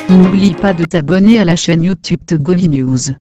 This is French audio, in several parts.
N'oublie pas de t'abonner à la chaîne YouTube Togovi News.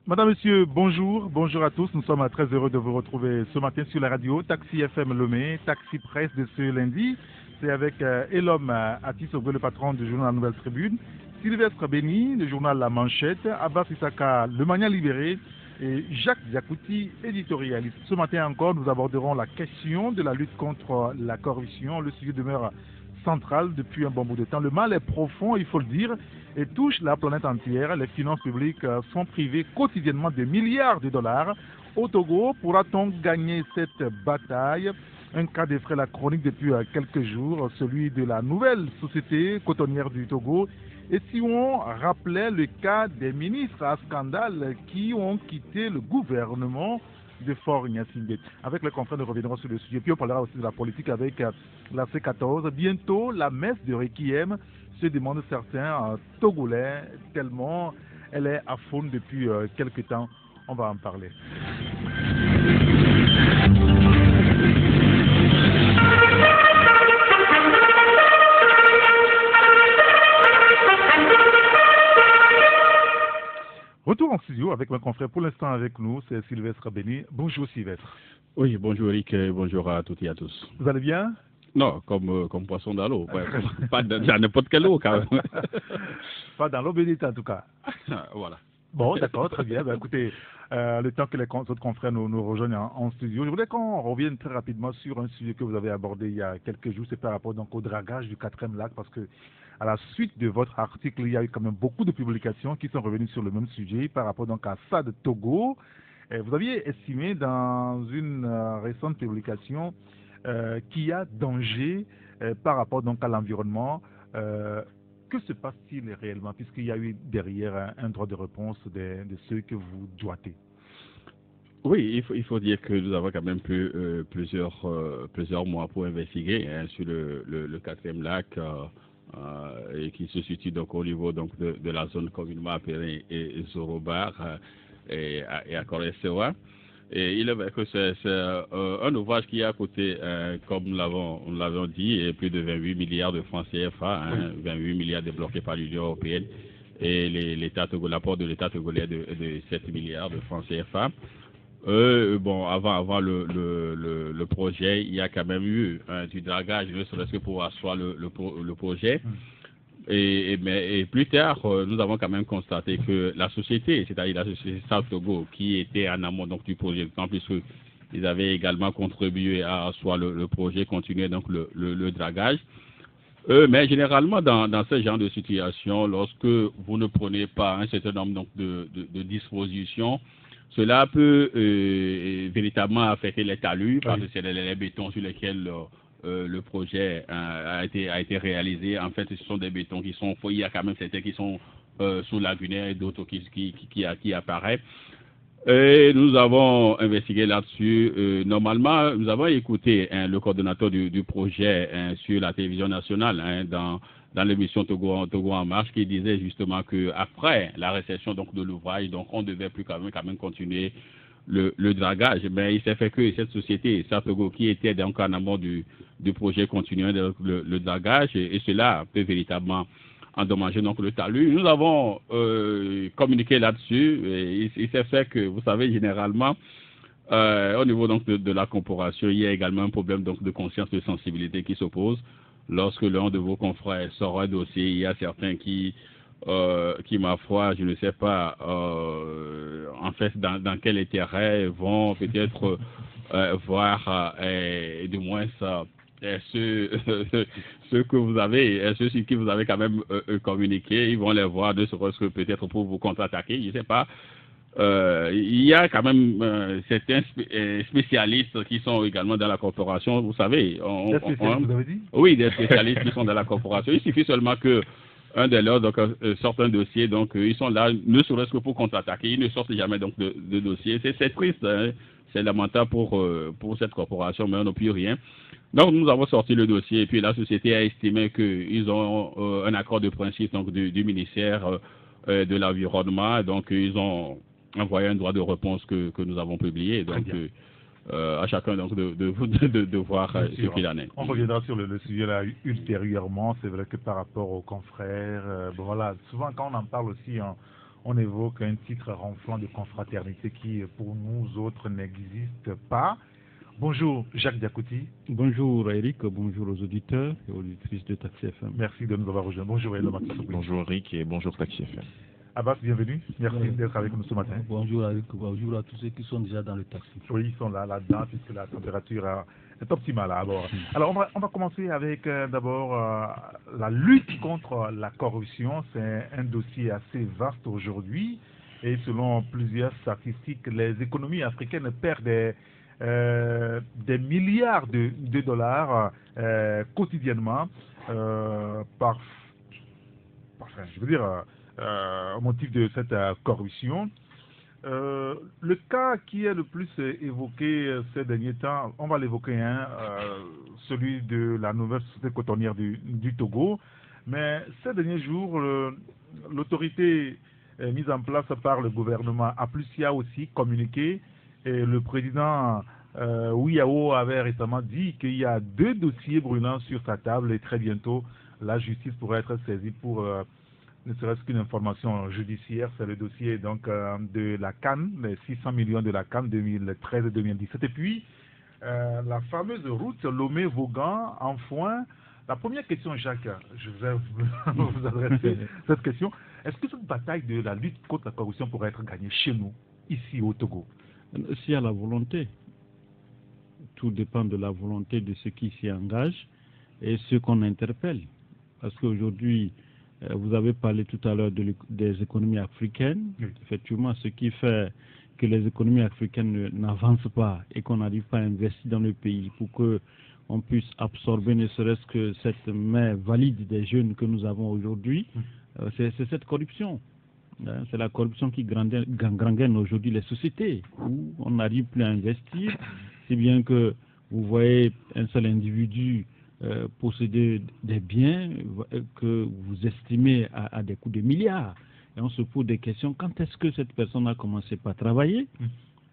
Madame, Monsieur, bonjour. Bonjour à tous. Nous sommes très heureux de vous retrouver ce matin sur la radio Taxi FM Lomé, Taxi Presse de ce lundi. C'est avec Elom Atis Ogwe, le patron du journal La Nouvelle Tribune, Sylvestre Béni, le journal La Manchette, Abbas Issaka, le Mania Libéré, et Jacques Diakouti, éditorialiste. Ce matin encore, nous aborderons la question de la lutte contre la corruption. Le sujet demeure central depuis un bon bout de temps. Le mal est profond, il faut le dire, et touche la planète entière. Les finances publiques sont privées quotidiennement de milliards de dollars. Au Togo, pourra-t-on gagner cette bataille? Un cas d'effraie la chronique depuis quelques jours, celui de la nouvelle société cotonnière du Togo. Et si on rappelait le cas des ministres à scandale qui ont quitté le gouvernement de Fort Gnassingbé. Avec les confrères, nous reviendrons sur le sujet. Puis on parlera aussi de la politique avec la C14. Bientôt, la messe de Requiem, se demandent certains Togolais, tellement elle est à faune depuis quelques temps. On va en parler. Retour en studio avec mon confrère pour l'instant avec nous, c'est Sylvestre Béni. Bonjour Sylvestre. Oui, bonjour Eric, bonjour à toutes et à tous. Vous allez bien? Non, comme poisson dans l'eau, pas dans n'importe quelle eau quand même. Pas dans l'eau bénite en tout cas. Voilà. Bon, d'accord, très bien. Écoutez, le temps que les autres confrères nous rejoignent en studio, je voudrais qu'on revienne très rapidement sur un sujet que vous avez abordé il y a quelques jours, c'est par rapport donc au dragage du 4e lac, parce que à la suite de votre article, il y a eu quand même beaucoup de publications qui sont revenues sur le même sujet par rapport donc à ça de Togo. Et vous aviez estimé dans une récente publication qu'il y a danger par rapport donc à l'environnement. Que se passe-t-il réellement, puisqu'il y a eu derrière un droit de réponse de ceux que vous doitez? Oui, il faut dire que nous avons quand même pris plusieurs mois pour investiguer sur le 4e lac et qui se situe donc au niveau donc de la zone communément appelée Zorobar et à Corée-Sewa. Et il est vrai que c'est un ouvrage qui est à côté, comme nous l'avons dit, et plus de 28 milliards de francs CFA, 28 milliards débloqués par l'Union européenne, et l'apport de l'État togolais de 7 milliards de francs CFA. Bon, avant le projet, il y a quand même eu du dragage, ne serait-ce que pour asseoir le projet. Mais plus tard, nous avons quand même constaté que la société, c'est-à-dire la société South Togo, qui était en amont donc, du projet, en plus ils avaient également contribué à asseoir le projet, continuer donc le dragage. Mais généralement, dans ce genre de situation, lorsque vous ne prenez pas un certain nombre donc, de dispositions, cela peut véritablement affecter les talus, parce que c'est les bétons sur lesquels le projet a été réalisé. En fait, ce sont des bétons qui sont, il y a quand même certains qui sont sous lagunaires et d'autres qui apparaissent. Et nous avons investigué là-dessus. Normalement, nous avons écouté le coordonnateur du projet sur la télévision nationale dans l'émission Togo en marche, qui disait justement que après la réception donc de l'ouvrage, donc on devait plus quand même continuer le dragage. Mais il s'est fait que cette société, Togo, qui était donc en amont du projet, continuait le dragage, et cela peut véritablement endommager donc le talus. Nous avons communiqué là-dessus, et il s'est fait que, vous savez, généralement, au niveau donc de la corporation, il y a également un problème donc de conscience, de sensibilité qui s'oppose. Lorsque l'un de vos confrères sort un dossier, il y a certains qui ma foi, je ne sais pas, en fait, dans quel intérêt vont peut-être voir, du moins, ceux que vous avez, ceux sur qui vous avez quand même communiqué, ils vont les voir, de serait-ce que peut-être pour vous contre-attaquer, je ne sais pas. il y a quand même certains spécialistes qui sont également dans la corporation, vous savez. Des spécialistes, vous avez dit? Oui, des spécialistes qui sont dans la corporation. Il suffit seulement que un de leurs sorte un dossier, donc ils sont là, ne serait-ce que pour contre-attaquer. Ils ne sortent jamais donc de dossier. C'est triste, hein. C'est lamentable pour cette corporation, mais on n'a plus rien. Donc nous avons sorti le dossier et puis la société a estimé qu'ils ont un accord de principe donc, du ministère de l'Environnement. Donc ils ont envoyé un droit de réponse que nous avons publié. Donc à chacun donc de voir ce qu'il en est. On reviendra sur le sujet là ultérieurement. C'est vrai que par rapport aux confrères, bon, voilà, souvent quand on en parle aussi, on évoque un titre ronflant de confraternité qui pour nous autres n'existe pas. Bonjour Jacques Diakouti. Bonjour Eric, bonjour aux auditeurs et auditrices de Taxi FM. Merci de nous avoir rejoints. Bonjour Elom. Bonjour Eric et bonjour Taxi FM. Abbas, bienvenue. Merci d'être avec nous ce matin. Bonjour Eric, bonjour à tous ceux qui sont déjà dans le taxi. Oui, ils sont là-dedans puisque la température est optimale à bord. Alors on va commencer avec d'abord la lutte contre la corruption. C'est un dossier assez vaste aujourd'hui et selon plusieurs statistiques, les économies africaines perdent des milliards de dollars quotidiennement au motif de cette corruption. Le cas qui est le plus évoqué ces derniers temps, on va l'évoquer, celui de la nouvelle société cotonnière du Togo. Mais ces derniers jours, l'autorité mise en place par le gouvernement a aussi communiqué. Et le président Ouiao avait récemment dit qu'il y a 2 dossiers brûlants sur sa table et très bientôt la justice pourrait être saisie pour ne serait-ce qu'une information judiciaire. C'est le dossier donc de la CAN, les 600 millions de la CAN 2013-2017. Et puis la fameuse route Lomé-Vaughan en foin. La première question, Jacques, je vais vous adresser cette question. Est-ce que cette bataille de la lutte contre la corruption pourrait être gagnée chez nous, ici au Togo? S'il y a la volonté, tout dépend de la volonté de ceux qui s'y engagent et ceux qu'on interpelle. Parce qu'aujourd'hui, vous avez parlé tout à l'heure des économies africaines. Oui. Effectivement, ce qui fait que les économies africaines n'avancent pas et qu'on n'arrive pas à investir dans le pays pour qu'on puisse absorber ne serait-ce que cette main valide des jeunes que nous avons aujourd'hui, c'est cette corruption. C'est la corruption qui gangrène aujourd'hui les sociétés, où on n'arrive plus à investir, si bien que vous voyez un seul individu posséder des biens que vous estimez à des coûts de milliards. Et on se pose des questions, quand est-ce que cette personne a commencé par travailler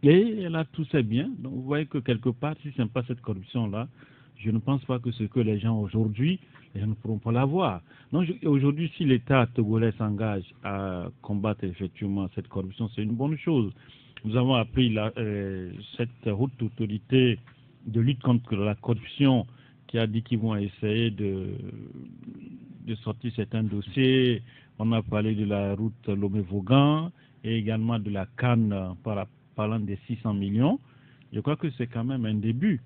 et elle a tous ses biens. Donc vous voyez que quelque part, si ce n'est pas cette corruption-là, je ne pense pas que ce que les gens aujourd'hui, les gens ne pourront pas l'avoir. Donc aujourd'hui, si l'État togolais s'engage à combattre effectivement cette corruption, c'est une bonne chose. Nous avons appris cette haute autorité de lutte contre la corruption qui a dit qu'ils vont essayer de sortir certains dossiers. On a parlé de la route Lomé-Vaughan et également de la CAN parlant des 600 millions. Je crois que c'est quand même un début.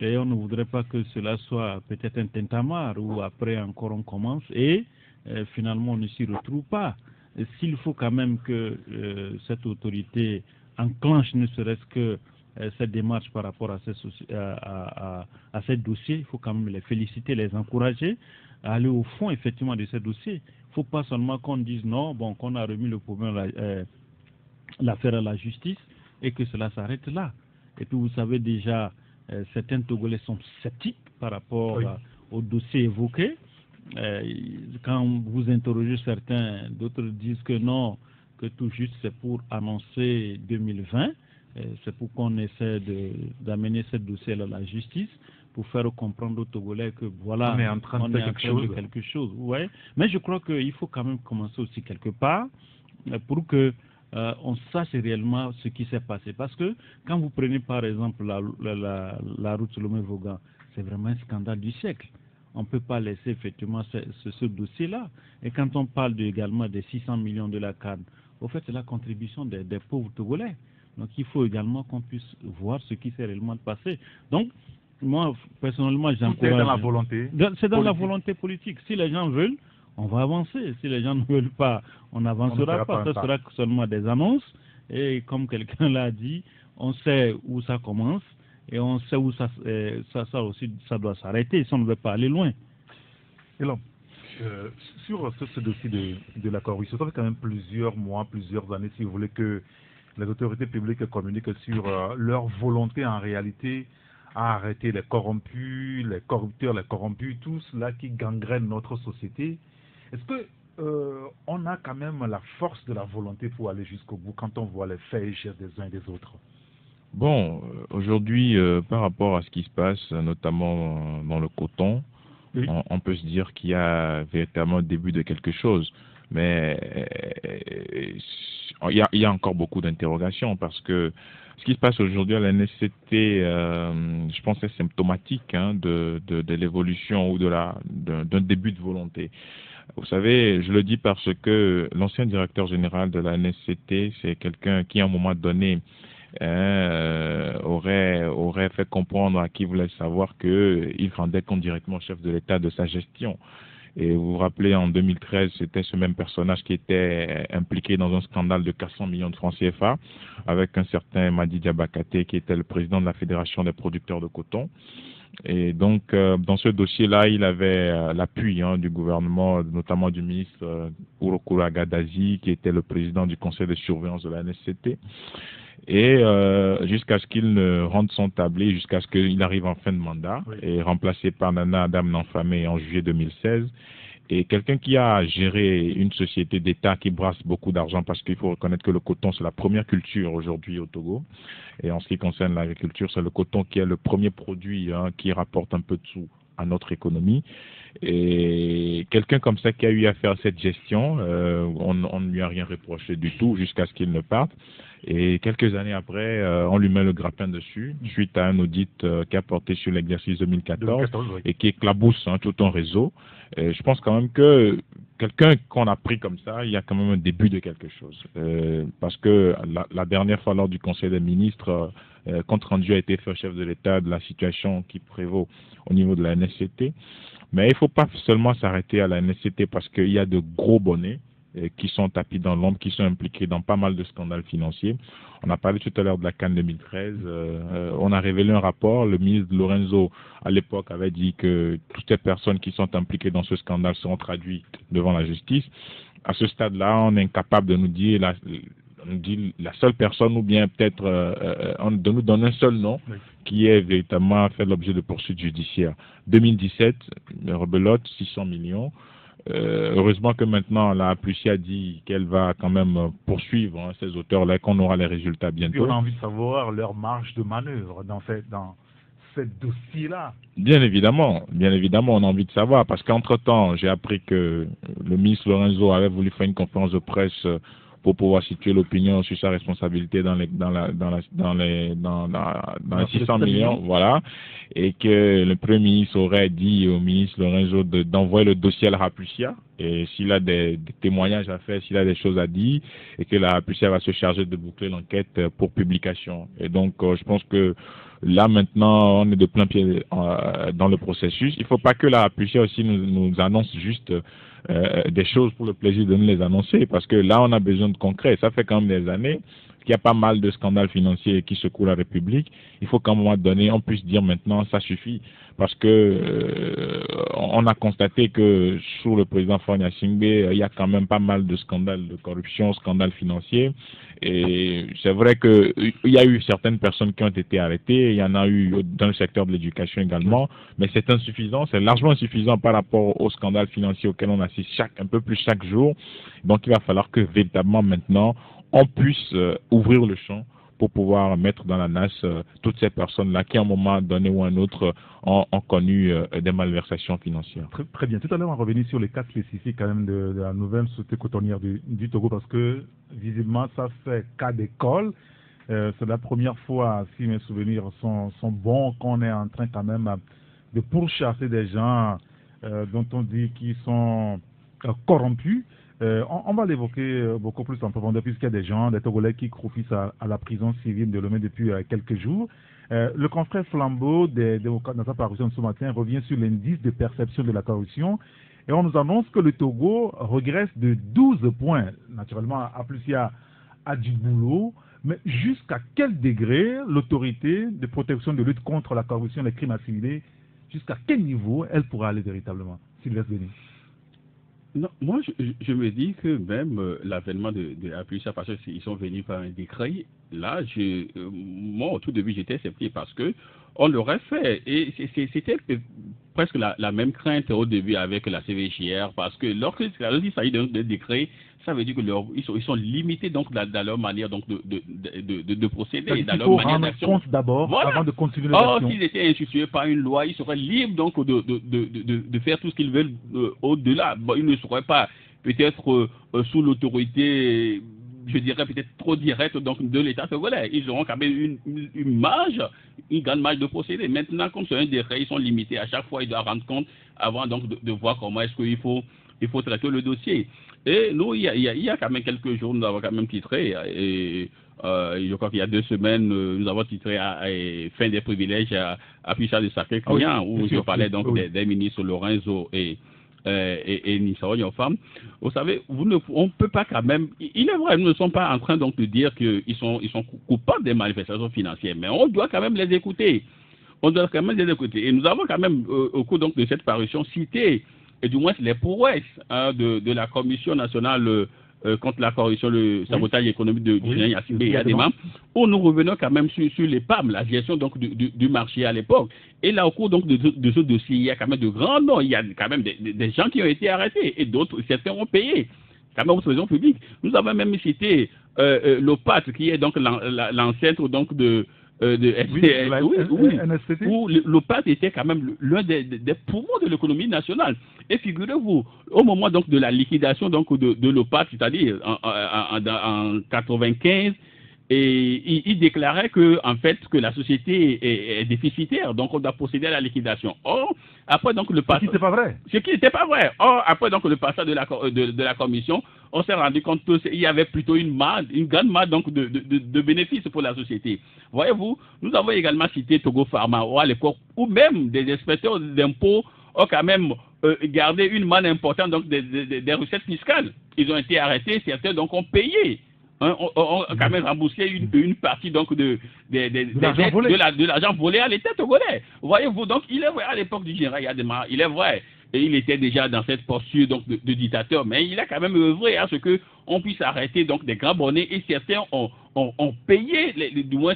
Et on ne voudrait pas que cela soit peut-être un tintamarre où après encore on commence et finalement on ne s'y retrouve pas. S'il faut quand même que cette autorité enclenche ne serait-ce que cette démarche par rapport à ces dossiers, il faut quand même les féliciter, les encourager à aller au fond effectivement de ces dossiers. Il ne faut pas seulement qu'on dise non, qu'on a remis le problème, l'affaire à la justice et que cela s'arrête là. Et puis vous savez déjà, certains Togolais sont sceptiques par rapport au dossier évoqué. Quand vous interrogez certains, d'autres disent que non, que tout juste c'est pour annoncer 2020. C'est pour qu'on essaie d'amener ce dossier à la justice pour faire comprendre aux Togolais que voilà, on est en train de faire quelque chose. Ouais. Mais je crois qu'il faut quand même commencer aussi quelque part pour que on sache réellement ce qui s'est passé. Parce que quand vous prenez par exemple la route Lomé-Vaughan, c'est vraiment un scandale du siècle. On ne peut pas laisser effectivement ce dossier-là. Et quand on parle également des 600 millions de la CAN, au fait c'est la contribution des pauvres Togolais. Donc il faut également qu'on puisse voir ce qui s'est réellement passé. Donc moi personnellement j'encourage. C'est dans la volonté. C'est dans la volonté politique. Si les gens veulent, on va avancer. Si les gens ne veulent pas, on n'avancera pas. Ce sera seulement des annonces Et comme quelqu'un l'a dit, on sait où ça commence et on sait où ça aussi ça doit s'arrêter si on ne veut pas aller loin. Et là, sur ce dossier de la corruption, ça fait quand même plusieurs mois, plusieurs années, si vous voulez, que les autorités publiques communiquent sur leur volonté en réalité à arrêter les corrompus, les corrupteurs, les corrompus, tout cela qui gangrène notre société. Est-ce que on a quand même la force de la volonté pour aller jusqu'au bout quand on voit les faits et gestes des uns et des autres? Bon, aujourd'hui, par rapport à ce qui se passe, notamment dans le coton, Oui. on peut se dire qu'il y a véritablement le début de quelque chose. Mais il y a encore beaucoup d'interrogations parce que ce qui se passe aujourd'hui à la NSCT, je pense que c'est symptomatique de l'évolution ou d'un début de volonté. Vous savez, je le dis parce que l'ancien directeur général de la NSCT, c'est quelqu'un qui, à un moment donné, aurait fait comprendre à qui voulait savoir qu'il rendait compte directement au chef de l'État de sa gestion. Et vous vous rappelez, en 2013, c'était ce même personnage qui était impliqué dans un scandale de 400 millions de francs CFA avec un certain Madi Diabakate qui était le président de la Fédération des producteurs de coton. Et donc, dans ce dossier-là, il avait l'appui du gouvernement, notamment du ministre Urokura Gadazi, qui était le président du conseil de surveillance de la NSCT. Et jusqu'à ce qu'il ne rende son tablé, jusqu'à ce qu'il arrive en fin de mandat, oui, et remplacé par Nana Adam Nanfamé en juillet 2016. Et quelqu'un qui a géré une société d'État qui brasse beaucoup d'argent, parce qu'il faut reconnaître que le coton, c'est la première culture aujourd'hui au Togo. Et en ce qui concerne l'agriculture, c'est le coton qui est le premier produit qui rapporte un peu de sous à notre économie. Et quelqu'un comme ça qui a eu à faire cette gestion, on ne lui a rien reproché du tout jusqu'à ce qu'il ne parte. Et quelques années après, on lui met le grappin dessus, suite à un audit qui a porté sur l'exercice 2014 oui, et qui éclabousse tout un réseau. Et je pense quand même que quelqu'un qu'on a pris comme ça, il y a quand même un début de quelque chose. Parce que la dernière fois, lors du Conseil des ministres, compte rendu a été fait au chef de l'État de la situation qui prévaut au niveau de la NSCT. Mais il ne faut pas seulement s'arrêter à la NSCT parce qu'il y a de gros bonnets qui sont tapis dans l'ombre, qui sont impliqués dans pas mal de scandales financiers. On a parlé tout à l'heure de la CAN 2013. On a révélé un rapport. Le ministre Lorenzo, à l'époque, avait dit que toutes les personnes qui sont impliquées dans ce scandale seront traduites devant la justice. À ce stade-là, on est incapable de nous dire la seule personne ou bien peut-être de nous donner un seul nom oui, qui est véritablement fait l'objet de poursuites judiciaires. 2017, rebelote, 600 millions. Heureusement que maintenant la Plucia a dit qu'elle va quand même poursuivre ces auteurs-là, qu'on aura les résultats bientôt. Et on a envie de savoir leur marge de manœuvre dans ce dossier-là. Bien évidemment, on a envie de savoir, parce qu'entre-temps, j'ai appris que le ministre Lorenzo avait voulu faire une conférence de presse pour pouvoir situer l'opinion sur sa responsabilité dans les 600 millions, voilà, et que le Premier ministre aurait dit au ministre Lorenzo d'envoyer le dossier à la Raplucia, et s'il a des témoignages à faire, s'il a des choses à dire, et que la Raplucia va se charger de boucler l'enquête pour publication. Et donc, je pense que là, maintenant, on est de plein pied dans le processus. Il ne faut pas que la Raplucia aussi nous annonce juste des choses pour le plaisir de nous les annoncer, parce que là, on a besoin de concret. Ça fait quand même des années qu'il y a pas mal de scandales financiers qui secouent la République. Il faut qu'à un moment donné, on puisse dire maintenant, ça suffit, parce que on a constaté que sous le président Fagne Singbe, il y a quand même pas mal de scandales de corruption, scandales financiers. Et c'est vrai qu'il y a eu certaines personnes qui ont été arrêtées, il y en a eu dans le secteur de l'éducation également, mais c'est insuffisant, c'est largement insuffisant par rapport aux scandales financiers auxquels on assiste un peu plus chaque jour. Donc il va falloir que véritablement maintenant, on puisse ouvrir le champ pour pouvoir mettre dans la nasse toutes ces personnes-là qui, à un moment donné ou un autre, ont connu des malversations financières. Très bien. Tout à l'heure, on est revenu sur les cas spécifiques quand même de la nouvelle société cotonnière du Togo, parce que visiblement, ça fait cas d'école. C'est la première fois, si mes souvenirs sont bons, qu'on est en train quand même de pourchasser des gens dont on dit qu'ils sont corrompus. On va l'évoquer beaucoup plus en profondeur, puisqu'il y a des gens, des Togolais qui croupissent à la prison civile de Lomé depuis quelques jours. Le confrère Flambeau dans sa parution de ce matin revient sur l'indice de perception de la corruption et on nous annonce que le Togo regresse de 12 points. Naturellement, Aplucia a du boulot, mais jusqu'à quel degré l'autorité de protection de lutte contre la corruption et les crimes assimilés, jusqu'à quel niveau elle pourra aller véritablement, Sylvestre Béni? Non, moi, je me dis que même l'avènement de Appuya, parce qu'ils sont venus par un décret, là, moi, au tout début, j'étais sceptique parce que on l'aurait fait. Et c'était presque la même crainte au début avec la CVJR, parce que lorsqu'il s'agit d'un décret, ça veut dire qu'ils sont limités donc dans leur manière donc de procéder, dans leur manière d'action. Compte d'abord, voilà, avant de continuer l'action. Or, s'ils étaient institués par une loi, ils seraient libres donc de faire tout ce qu'ils veulent au-delà. Bon, ils ne seraient pas peut-être sous l'autorité, je dirais peut-être trop directe donc de l'État togolais. Ils auront quand même une marge, une grande marge de procéder. Maintenant, comme c'est un décret, ils sont limités. À chaque fois, ils doivent rendre compte avant donc de voir comment est-ce qu'il faut traiter le dossier. Et nous, il y a quand même quelques jours, nous avons quand même titré, et je crois qu'il y a 2 semaines, nous avons titré fin des privilèges à Puissance de Sacré Client, où je parlais donc des ministres Lorenzo et Nissa Nyofam. Vous savez, on ne peut pas quand même. Il est vrai, nous ne sommes pas en train donc de dire qu'ils sont coupables des manifestations financières, mais on doit quand même les écouter. On doit quand même les écouter. Et nous avons quand même, au cours donc de cette parution, cité, et du moins les prouesses de la Commission nationale contre la corruption, le sabotage économique de Yassine et Adema, où nous revenons quand même sur les PAM, la gestion donc du marché à l'époque. Et là, au cours donc de ce dossier, il y a quand même de grands noms, il y a quand même des gens qui ont été arrêtés et d'autres, certains ont payé, quand même aux raisons publiques. Nous avons même cité l'OPAT, qui est donc l'ancêtre donc où l'OPAT était quand même l'un des poumons de l'économie nationale. Et figurez-vous, au moment donc de la liquidation donc de l'OPAT, c'est-à-dire en 95, et il déclarait que en fait que la société est déficitaire, donc on doit procéder à la liquidation. Or, après donc le passage, ce qui n'était pas vrai. Or, après donc le passage de la commission, on s'est rendu compte qu'il y avait plutôt une grande marge donc de bénéfices pour la société. Voyez-vous, nous avons également cité Togo Pharma, à l'époque où même des inspecteurs d'impôts ont quand même gardé une manne importante donc des recettes fiscales. Ils ont été arrêtés, certains donc ont payé. On a quand même remboursé une partie donc de l'argent volé à l'État togolais. Voyez-vous, donc il est vrai à l'époque du général Yadema, il est vrai, et il était déjà dans cette posture donc de dictateur, mais il a quand même œuvré à ce que on puisse arrêter donc des grands bonnets, et certains ont payé du moins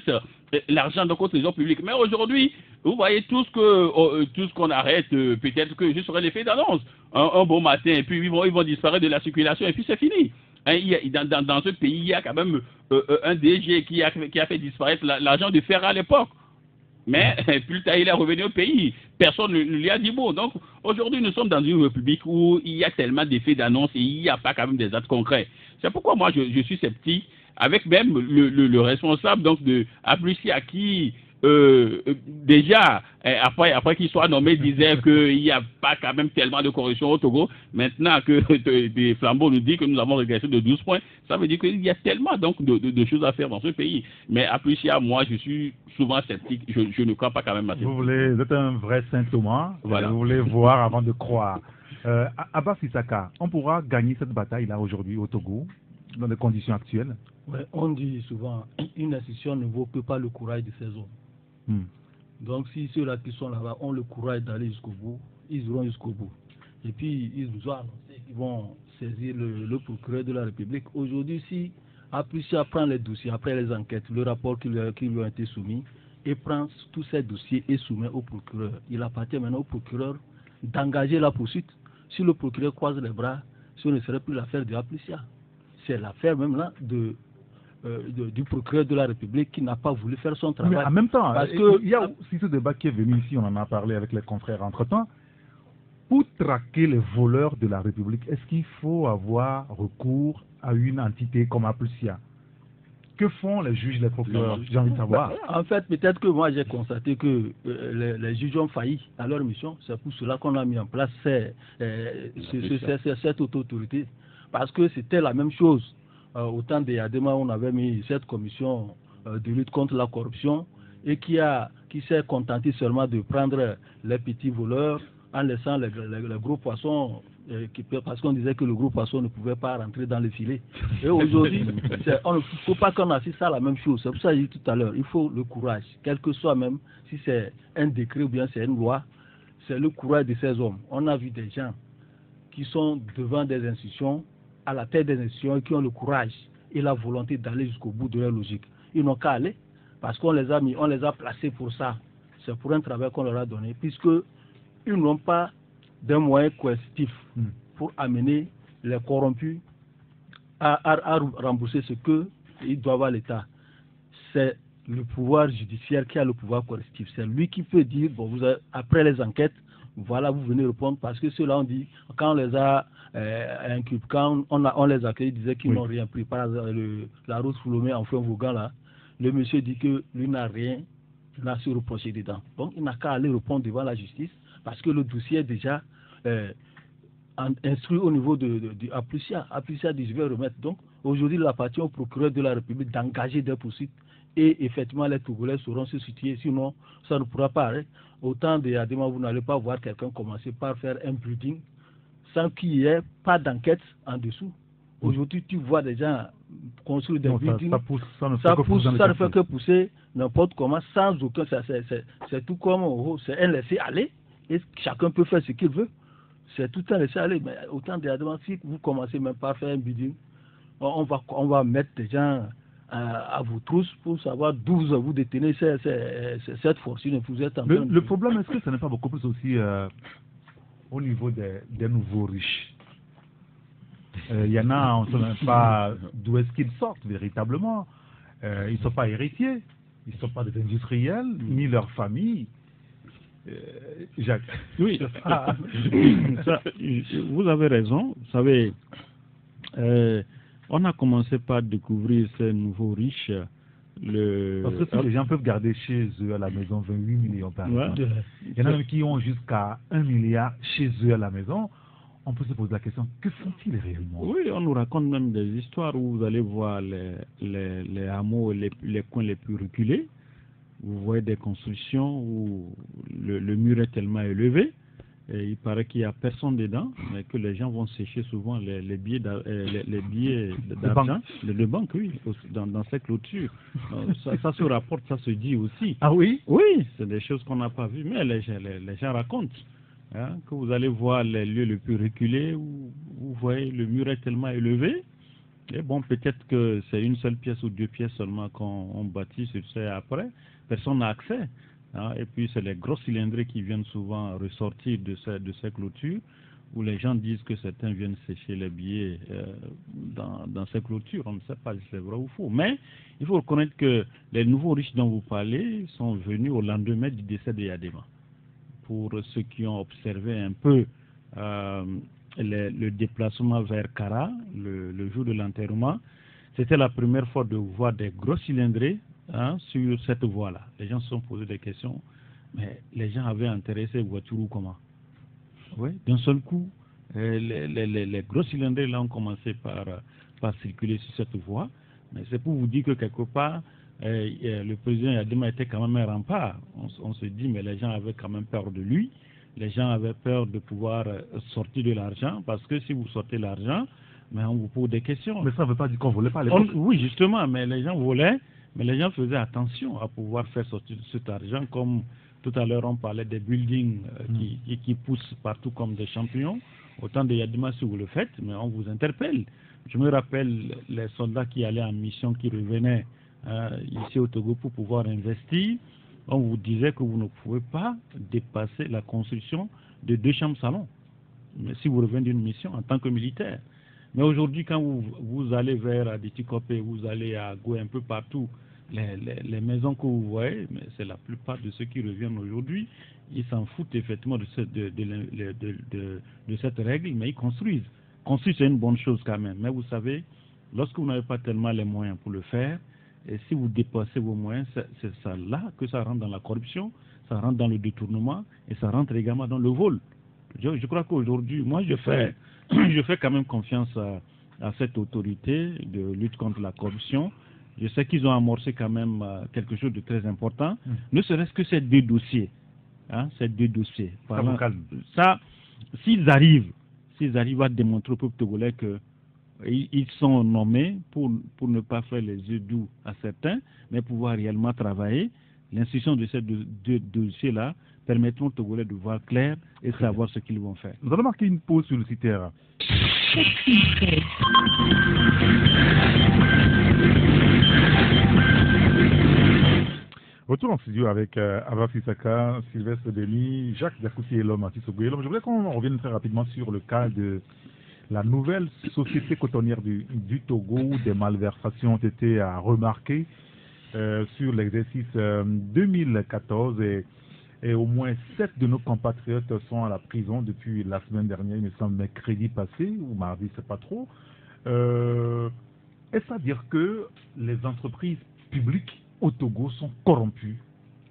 l'argent donc au trésor public. Mais aujourd'hui, vous voyez tout ce qu'on arrête, peut-être que ce serait l'effet d'annonce. Un bon matin, et puis ils vont disparaître de la circulation, et puis c'est fini. Dans ce pays, il y a quand même un DG qui a fait disparaître l'argent du fer à l'époque. Mais plus tard, il est revenu au pays. Personne ne lui a dit mot. Donc, aujourd'hui, nous sommes dans une république où il y a tellement d'effets d'annonce et il n'y a pas quand même des actes concrets. C'est pourquoi moi, je suis sceptique, avec même le responsable donc de Aplusia qui déjà, après qu'il soit nommé, disait qu'il n'y a pas quand même tellement de corruption au Togo. Maintenant que des flambeaux nous dit que nous avons régressé de 12 points, ça veut dire qu'il y a tellement donc de choses à faire dans ce pays. Mais Aplusia, moi, je suis souvent sceptique. Je ne crois pas quand même à ça. Vous êtes un vrai Saint Thomas. Voilà. Vous voulez voir avant de croire. Abbas Issaka, on pourra gagner cette bataille-là aujourd'hui au Togo, dans les conditions actuelles? Ouais, on dit souvent, une institution ne vaut que par le courage de ses hommes. Donc si ceux-là qui sont là-bas ont le courage d'aller jusqu'au bout, ils iront jusqu'au bout. Et puis ils nous ont annoncé qu'ils vont saisir le procureur de la République. Aujourd'hui, si Aplusia prend les dossiers après les enquêtes, le rapport qui lui a été soumis, et prend tous ces dossiers et soumet au procureur, il appartient maintenant au procureur d'engager la poursuite. Si le procureur croise les bras, ce ne serait plus l'affaire de Aplusia. C'est l'affaire même là du procureur de la République qui n'a pas voulu faire son travail. Mais en même temps, parce que il y a aussi ce débat qui est venu ici, on en a parlé avec les confrères entre-temps. Pour traquer les voleurs de la République, est-ce qu'il faut avoir recours à une entité comme Aplusia? Que font les juges, les procureurs? J'ai envie de savoir. En fait, peut-être que moi j'ai constaté que les juges ont failli à leur mission. C'est pour cela qu'on a mis en place cette autorité. Parce que c'était la même chose. Au temps des Adema, on avait mis cette commission de lutte contre la corruption et qui s'est contenté seulement de prendre les petits voleurs en laissant les gros poissons parce qu'on disait que le gros poisson ne pouvait pas rentrer dans le filet. Et aujourd'hui, on ne faut pas qu'on assiste à la même chose. C'est pour ça que j'ai dit tout à l'heure, il faut le courage, quel que soit même si c'est un décret ou bien c'est une loi, c'est le courage de ces hommes. On a vu des gens qui sont devant des institutions, à la tête des institutions, et qui ont le courage et la volonté d'aller jusqu'au bout de leur logique. Ils n'ont qu'à aller, parce qu'on les a mis, on les a placés pour ça. C'est pour un travail qu'on leur a donné, puisque ils n'ont pas d'un moyen coercitif pour amener les corrompus à rembourser ce qu'ils doivent à l'État. C'est le pouvoir judiciaire qui a le pouvoir coercitif. C'est lui qui peut dire, bon, vous avez, après les enquêtes, voilà, vous venez répondre, parce que ceux-là, on dit, quand on les a inculpés, quand on les a accueillis, ils disaient qu'ils n'ont rien pris. Par exemple, la route Foulomé en Vaugan, là, le monsieur dit que lui n'a rien à se reprocher dedans. Donc, il n'a qu'à aller répondre devant la justice, parce que le dossier est déjà instruit au niveau de Aplucia. Aplucia dit, je vais remettre. Donc, aujourd'hui, il appartient au procureur de la République d'engager des poursuites. Et effectivement, les Togolais sauront se situer, sinon ça ne pourra pas. Hein. Autant de Yadema, vous n'allez pas voir quelqu'un commencer par faire un building sans qu'il n'y ait pas d'enquête en dessous. Aujourd'hui, tu vois des gens construire des buildings, ça ne fait que pousser n'importe comment, sans aucun. C'est tout comme c'est un laisser-aller, et chacun peut faire ce qu'il veut. C'est tout un laisser-aller. Mais autant de Yadema, si vous commencez même par faire un building, on va mettre des gens à vos trousses pour savoir d'où vous détenez cette fortune. Vous êtes le problème, est-ce que ce n'est pas beaucoup plus aussi au niveau des nouveaux riches? Il y en a, on ne sait même pas d'où est-ce qu'ils sortent véritablement. Ils ne sont pas héritiers, ils ne sont pas des industriels, ni leur famille. Jacques. Oui, ça, vous avez raison. Vous savez, on a commencé par découvrir ces nouveaux riches. Parce que si les gens peuvent garder chez eux à la maison 28 millions par exemple, il y en a même qui ont jusqu'à 1 milliard chez eux à la maison. On peut se poser la question, que font-ils réellement? Oui, on nous raconte même des histoires où vous allez voir les hameaux, les coins les plus reculés. Vous voyez des constructions où le mur est tellement élevé, et il paraît qu'il n'y a personne dedans, mais que les gens vont sécher souvent les billets d'argent, de banque, oui, dans ces clôtures. Ça se rapporte, ça se dit aussi. Ah oui? Oui, c'est des choses qu'on n'a pas vues, mais les gens racontent. Hein, que vous allez voir les lieux les plus reculés où vous voyez le mur est tellement élevé. Et bon, peut-être que c'est une seule pièce ou deux pièces seulement qu'on bâtit sur ça après. Personne n'a accès. Hein, et puis c'est les gros cylindrés qui viennent souvent ressortir de ces clôtures où les gens disent que certains viennent sécher les billets dans ces clôtures. On ne sait pas si c'est vrai ou faux. Mais il faut reconnaître que les nouveaux riches dont vous parlez sont venus au lendemain du décès de Yadema. Pour ceux qui ont observé un peu le déplacement vers Kara, le jour de l'enterrement, c'était la première fois de voir des gros cylindrés sur cette voie-là. Les gens se sont posé des questions, mais les gens avaient enterré ces voitures ou comment? Oui, d'un seul coup, les gros cylindrés là ont commencé par circuler sur cette voie, mais c'est pour vous dire que quelque part, le président Yadema était quand même un rempart. On se dit, mais les gens avaient quand même peur de lui. Les gens avaient peur de pouvoir sortir de l'argent, parce que si vous sortez l'argent, mais on vous pose des questions. Mais ça ne veut pas dire qu'on ne volait pas les autres. Oui, justement, mais les gens volaient, mais les gens faisaient attention à pouvoir faire sortir cet argent, comme tout à l'heure on parlait des buildings qui poussent partout comme des champignons. Autant de Yadema si vous le faites, mais on vous interpelle. Je me rappelle les soldats qui allaient en mission, qui revenaient ici au Togo pour pouvoir investir. On vous disait que vous ne pouvez pas dépasser la construction de 2 chambres salons, mais si vous revenez d'une mission en tant que militaire. Mais aujourd'hui, quand vous allez vers Adétikopé, vous allez à Goué, un peu partout, les maisons que vous voyez, mais c'est la plupart de ceux qui reviennent aujourd'hui, ils s'en foutent effectivement de cette règle, mais ils construisent. Construire, c'est une bonne chose quand même, mais vous savez, lorsque vous n'avez pas tellement les moyens pour le faire, et si vous dépassez vos moyens, c'est ça là que ça rentre dans la corruption, ça rentre dans le détournement, et ça rentre également dans le vol. Je crois qu'aujourd'hui, moi je fais quand même confiance à cette autorité de lutte contre la corruption. Je sais qu'ils ont amorcé quand même quelque chose de très important, ne serait-ce que ces 2 dossiers. Ces 2 dossiers. Ça vous calme. Ça, s'ils arrivent, s'ils arrivent à démontrer au peuple togolais qu'ils sont nommés pour ne pas faire les yeux doux à certains, mais pouvoir réellement travailler, l'instruction de ces deux dossiers-là permettront aux Togolais de voir clair et savoir ce qu'ils vont faire. Nous allons marquer une pause publicitaire. Retour en studio avec Ava Fissaka, Sylvestre Denis, Jacques Zakouti et l'homme Atis Ogoye. Je voudrais qu'on revienne très rapidement sur le cas de la nouvelle société cotonnière du Togo où des malversations ont été remarquées sur l'exercice 2014 et au moins 7 de nos compatriotes sont à la prison depuis la semaine dernière, il me semble mercredi passé ou mardi, c'est pas trop. Est-ce à dire que les entreprises publiques au Togo sont corrompues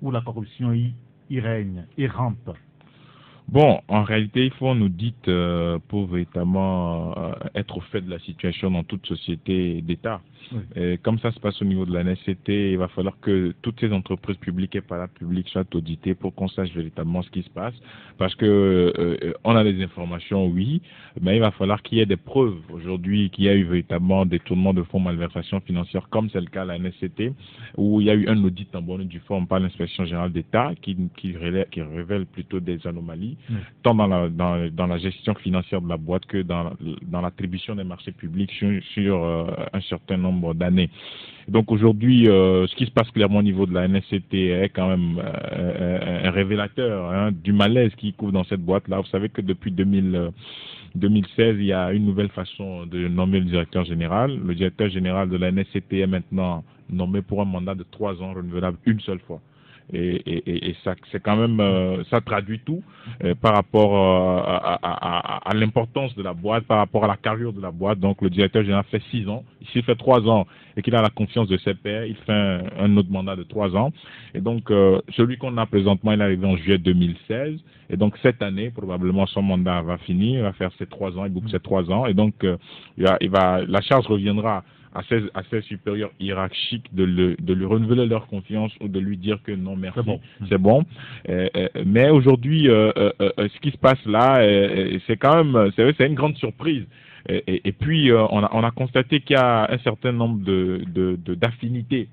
ou la corruption y règne et rampe? Bon, en réalité, il faut nous dire pour véritablement être au fait de la situation dans toute société d'État. Oui. Comme ça se passe au niveau de la NSCT, il va falloir que toutes ces entreprises publiques et parapubliques soient auditées pour qu'on sache véritablement ce qui se passe. Parce que on a des informations, oui, mais il va falloir qu'il y ait des preuves aujourd'hui qu'il y a eu véritablement des tournements de fonds malversation financière, comme c'est le cas à la NSCT, où il y a eu un audit en bonne et due forme par l'inspection générale d'État qui révèle plutôt des anomalies, tant dans la gestion financière de la boîte que dans l'attribution des marchés publics sur un certain nombre d'années. Donc aujourd'hui, ce qui se passe clairement au niveau de la NSCT est quand même un révélateur du malaise qui couvre dans cette boîte-là. Vous savez que depuis 2016, il y a une nouvelle façon de nommer le directeur général. Le directeur général de la NSCT est maintenant nommé pour un mandat de 3 ans renouvelable une seule fois. Et ça, c'est quand même, ça traduit tout par rapport à l'importance de la boîte, par rapport à la carrure de la boîte. Donc le directeur général fait 6 ans. S'il fait 3 ans et qu'il a la confiance de ses pairs, il fait un autre mandat de 3 ans. Et donc celui qu'on a présentement, il est arrivé en juillet 2016. Et donc cette année, probablement son mandat va finir, il va faire ses 3 ans, il boucle ses 3 ans. Et donc la charge reviendra à ses supérieurs hiérarchiques de lui renouveler leur confiance ou de lui dire que non merci, c'est bon. Mais aujourd'hui, ce qui se passe là, c'est quand même, c'est une grande surprise. Et puis on a constaté qu'il y a un certain nombre d'affinités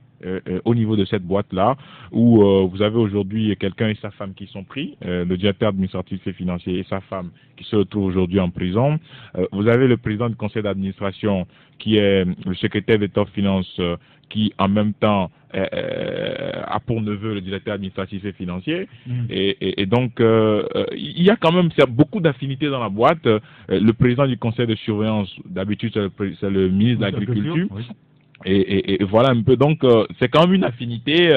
au niveau de cette boîte-là, où vous avez aujourd'hui quelqu'un et sa femme qui sont pris, le directeur administratif et financier et sa femme qui se retrouvent aujourd'hui en prison. Vous avez le président du conseil d'administration qui est le secrétaire d'État aux finances qui en même temps a pour neveu le directeur administratif et financier. Et donc il y a quand même beaucoup d'affinités dans la boîte. Le président du conseil de surveillance, d'habitude c'est le ministre de l'Agriculture. Oui. Et voilà un peu. Donc c'est quand même une affinité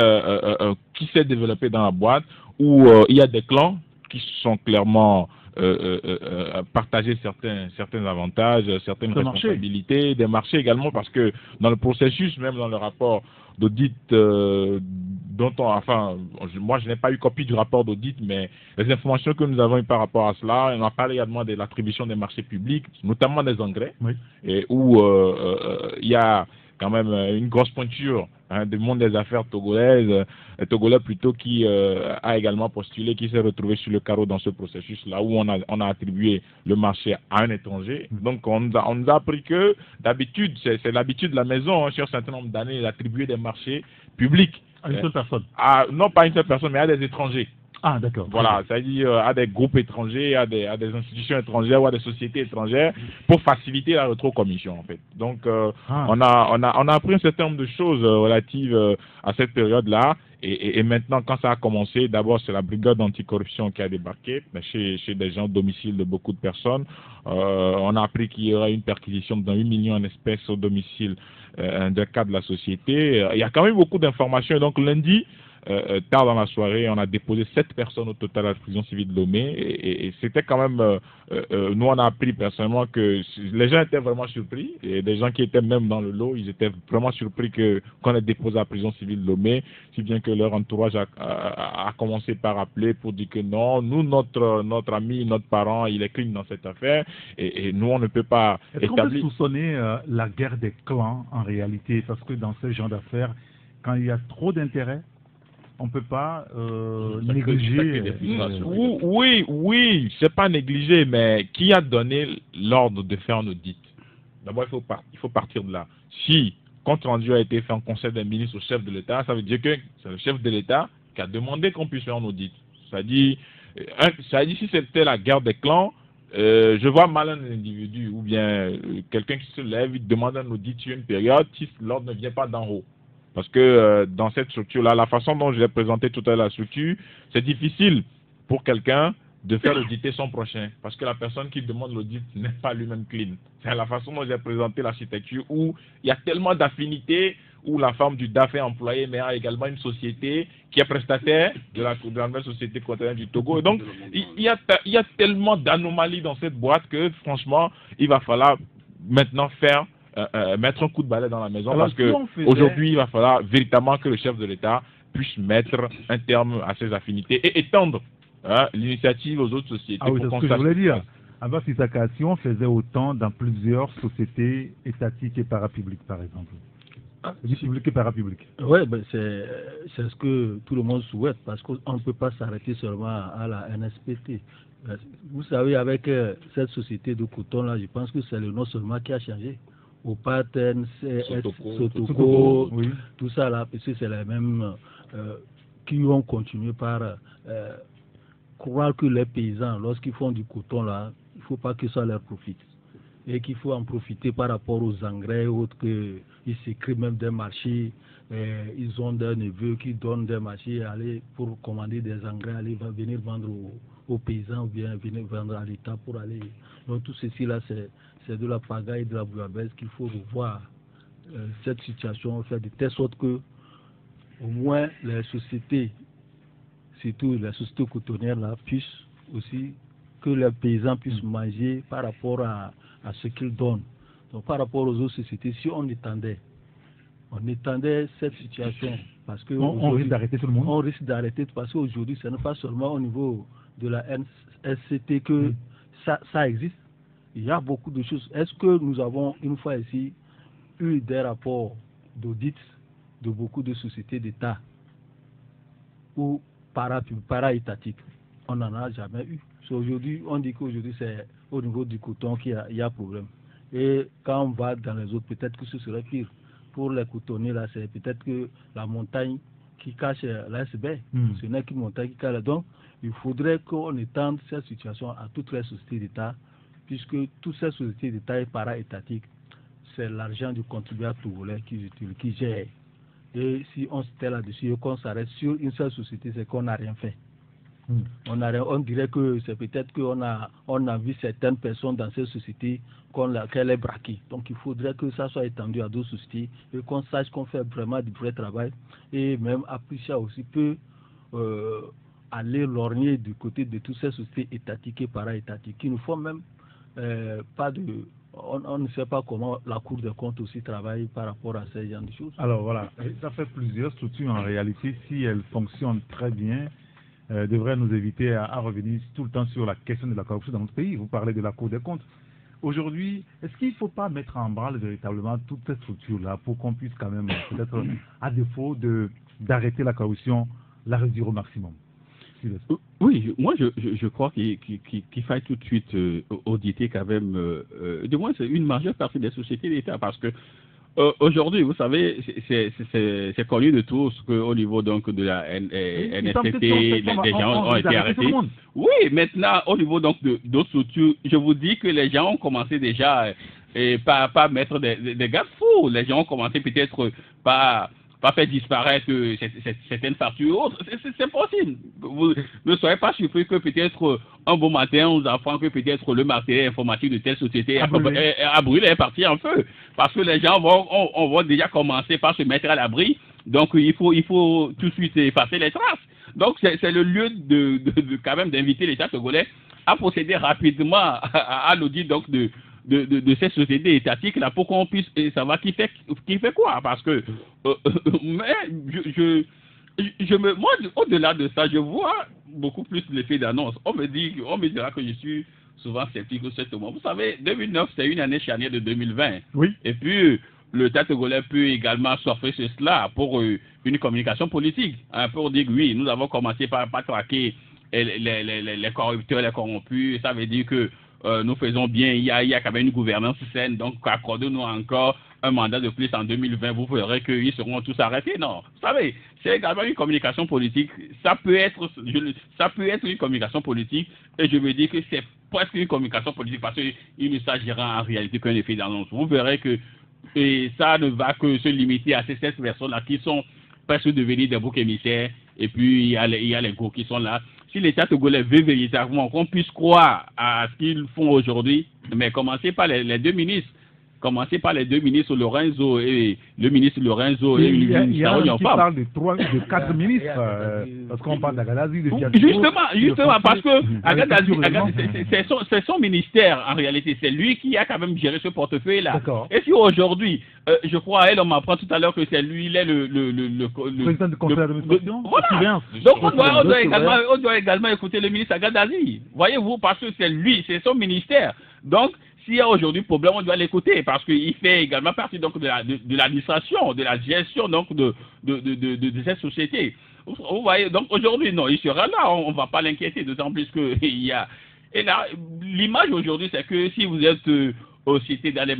qui s'est développée dans la boîte où il y a des clans qui sont clairement partager certains avantages, certaines responsabilités, des marchés également, parce que dans le processus, même dans le rapport d'audit moi je n'ai pas eu copie du rapport d'audit, mais les informations que nous avons eues par rapport à cela, on a parlé également de l'attribution des marchés publics, notamment des engrais, et où il y a quand même une grosse pointure du monde des affaires togolaises, togolais plutôt, qui a également postulé, qui s'est retrouvé sur le carreau dans ce processus-là, où on a attribué le marché à un étranger. Donc on nous a appris que d'habitude, c'est l'habitude de la maison, sur un certain nombre d'années, d'attribuer des marchés publics. À une seule personne? Non, pas une seule personne, mais à des étrangers. Ah, d'accord. Voilà, c'est-à-dire à des groupes étrangers, à des institutions étrangères ou à des sociétés étrangères pour faciliter la rétrocommission, en fait. Donc, on a appris un certain nombre de choses relatives à cette période-là. Et maintenant, quand ça a commencé, d'abord, c'est la brigade anticorruption qui a débarqué chez des gens au domicile de beaucoup de personnes. On a appris qu'il y aurait une perquisition de 8 millions en espèces au domicile d'un cas de la société. Il y a quand même beaucoup d'informations. Et donc, lundi, tard dans la soirée, on a déposé 7 personnes au total à la prison civile de Lomé, et c'était quand même, nous on a appris personnellement que les gens étaient vraiment surpris, et des gens qui étaient même dans le lot, ils étaient vraiment surpris qu'on ait déposé à la prison civile de Lomé, si bien que leur entourage a commencé par appeler pour dire que non, nous, notre ami, notre parent, il est crime dans cette affaire, et nous on ne peut pas établir... Est-ce qu'on peut soupçonner la guerre des clans en réalité, parce que dans ce genre d'affaires, quand il y a trop d'intérêts, on ne peut pas négliger. Oui, c'est pas négligé, mais qui a donné l'ordre de faire un audit? D'abord, il faut partir de là. Si compte rendu a été fait en conseil des ministres au chef de l'État, ça veut dire que c'est le chef de l'État qui a demandé qu'on puisse faire un audit. C'est-à-dire, si c'était la guerre des clans, je vois mal un individu ou bien quelqu'un qui se lève, il demande un audit sur une période si l'ordre ne vient pas d'en haut. Parce que dans cette structure-là, la façon dont je l'ai présenté tout à l'heure la structure, c'est difficile pour quelqu'un de faire auditer son prochain. Parce que la personne qui demande l'audit n'est pas lui-même clean. C'est la façon dont j'ai présenté l'architecture où il y a tellement d'affinités, où la femme du DAF est employée, mais a également une société qui est prestataire de la nouvelle société côtière du Togo. Et donc, il y a tellement d'anomalies dans cette boîte que, franchement, il va falloir maintenant mettre un coup de balai dans la maison. Alors, parce qu'aujourd'hui, il va falloir véritablement que le chef de l'État puisse mettre un terme à ses affinités et étendre l'initiative aux autres sociétés. Ah oui, c'est ce que je voulais dire. Abbas Issaka, si on faisait autant dans plusieurs sociétés étatiques et parapubliques, par exemple. Public et parapublic. Oui, ben c'est ce que tout le monde souhaite, parce qu'on ne peut pas s'arrêter seulement à la NSPT. Vous savez, avec cette société de coton-là, je pense que c'est le nom seulement qui a changé. Au pattern, Sotoko, oui. Tout ça là, parce que c'est les mêmes qui vont continuer par croire que les paysans, lorsqu'ils font du coton là, il ne faut pas que ça leur profite. Et qu'il faut en profiter par rapport aux engrais et autres, qu'ils s'écrivent même des marchés, ils ont des neveux qui donnent des marchés aller pour commander des engrais, aller venir vendre aux paysans ou bien venir vendre à l'État pour aller. Donc tout ceci là, c'est de la pagaille et de la bouillabaisse qu'il faut revoir cette situation, faire de telle sorte que au moins les sociétés, surtout les sociétés cotonnières là, puissent aussi, que les paysans puissent manger par rapport à ce qu'ils donnent. Donc par rapport aux autres sociétés, si on étendait cette situation, parce que on risque d'arrêter tout le monde. On risque d'arrêter parce qu'aujourd'hui, ce n'est pas seulement au niveau de la SCT que ça existe. Il y a beaucoup de choses. Est-ce que nous avons une fois ici eu des rapports d'audit de beaucoup de sociétés d'État ou para-étatiques? On n'en a jamais eu. Aujourd'hui, on dit qu'aujourd'hui c'est au niveau du coton qu'il y a problème. Et quand on va dans les autres, peut-être que ce serait pire. Pour les cotonniers, là, c'est peut-être que la montagne qui cache l'iceberg. Ce n'est qu'une montagne qui cache. Donc, il faudrait qu'on étende cette situation à toutes les sociétés d'État, puisque toutes ces sociétés d'État et para-étatiques, c'est l'argent du contribuable togolais qui gère. Et si on se tait là-dessus et qu'on s'arrête sur une seule société, c'est qu'on n'a rien fait. On dirait que c'est peut-être qu'on a vu certaines personnes dans ces sociétés qu'elle est braquée. Donc il faudrait que ça soit étendu à d'autres sociétés et qu'on sache qu'on fait vraiment du vrai travail. Et même Apricia aussi peut aller lorgner du côté de toutes ces sociétés étatiques et para-étatiques qui ne font même pas de... On ne sait pas comment la Cour des comptes aussi travaille par rapport à ces genres de choses. Alors voilà, ça fait plusieurs structures en réalité. Si elles fonctionnent très bien, devrait nous éviter à revenir tout le temps sur la question de la corruption dans notre pays. Vous parlez de la Cour des comptes. Aujourd'hui, est-ce qu'il ne faut pas mettre en branle véritablement toutes ces structures-là pour qu'on puisse quand même, peut-être, à défaut d'arrêter la corruption, la réduire au maximum? Oui, moi je crois qu'il faille tout de suite auditer quand même, du moins c'est une majeure partie des sociétés d'État, parce que aujourd'hui, vous savez, c'est connu de tous qu'au niveau donc de la NSPT, les gens ont été arrêtés. Oui, maintenant, au niveau donc d'autres structures, je vous dis que les gens ont commencé déjà pas mettre des garde-fous. Les gens ont commencé peut-être pas faire disparaître certaines factures ou autres. C'est possible. Vous ne soyez pas surpris que peut-être un beau matin, on vous apprend que peut-être le matériel informatique de telle société a brûlé, est parti en feu. Parce que les gens vont déjà commencer par se mettre à l'abri. Donc il faut tout de suite effacer les traces. Donc c'est le lieu de quand même d'inviter l'État togolais à procéder rapidement à l'audit donc de ces sociétés étatiques là pour qu'on puisse savoir qui fait quoi, parce que moi au-delà de ça, je vois beaucoup plus l'effet d'annonce. On me dira que je suis souvent sceptique au moment. Vous savez, 2009 c'est une année charnière de 2020. Oui. Et puis l'État togolais peut également s'offrir sur cela pour une communication politique, hein, pour dire oui, nous avons commencé par traquer les corrupteurs, les corrompus. Ça veut dire que nous faisons bien, il y a quand même une gouvernance saine, donc accordez-nous encore un mandat de plus en 2020, vous verrez qu'ils seront tous arrêtés. Non, vous savez, c'est également une communication politique. Ça peut être une communication politique, et je veux dire que c'est presque une communication politique parce qu'il ne s'agira en réalité qu'un effet d'annonce. Vous verrez que ça ne va que se limiter à ces 7 personnes-là qui sont presque devenus des boucs émissaires, et puis il y a les gros qui sont là. Si l'État togolais veut véritablement qu'on puisse croire à ce qu'ils font aujourd'hui, mais commencez par les deux ministres. Commencez par les deux ministres, Lorenzo et le ministre Lorenzo et il y a ministre qui parle de 4 ministres, parce qu'on parle d'Agadazi, de Diatou. Justement, parce que Agadazi, c'est son ministère en réalité, c'est lui qui a quand même géré ce portefeuille-là. Et si aujourd'hui, je crois, on m'apprend tout à l'heure que c'est lui, il est le président du conseil d'administration. Voilà. Donc on doit également écouter le ministre Agadazi. Voyez-vous, parce que c'est lui, c'est son ministère. Donc, s'il y a aujourd'hui problème, on doit l'écouter parce qu'il fait également partie donc de l'administration, de la gestion donc de cette société. Vous voyez, donc aujourd'hui, non, il sera là, on ne va pas l'inquiéter, d'autant plus qu'il y a... Et là, l'image aujourd'hui, c'est que si vous êtes cité dans les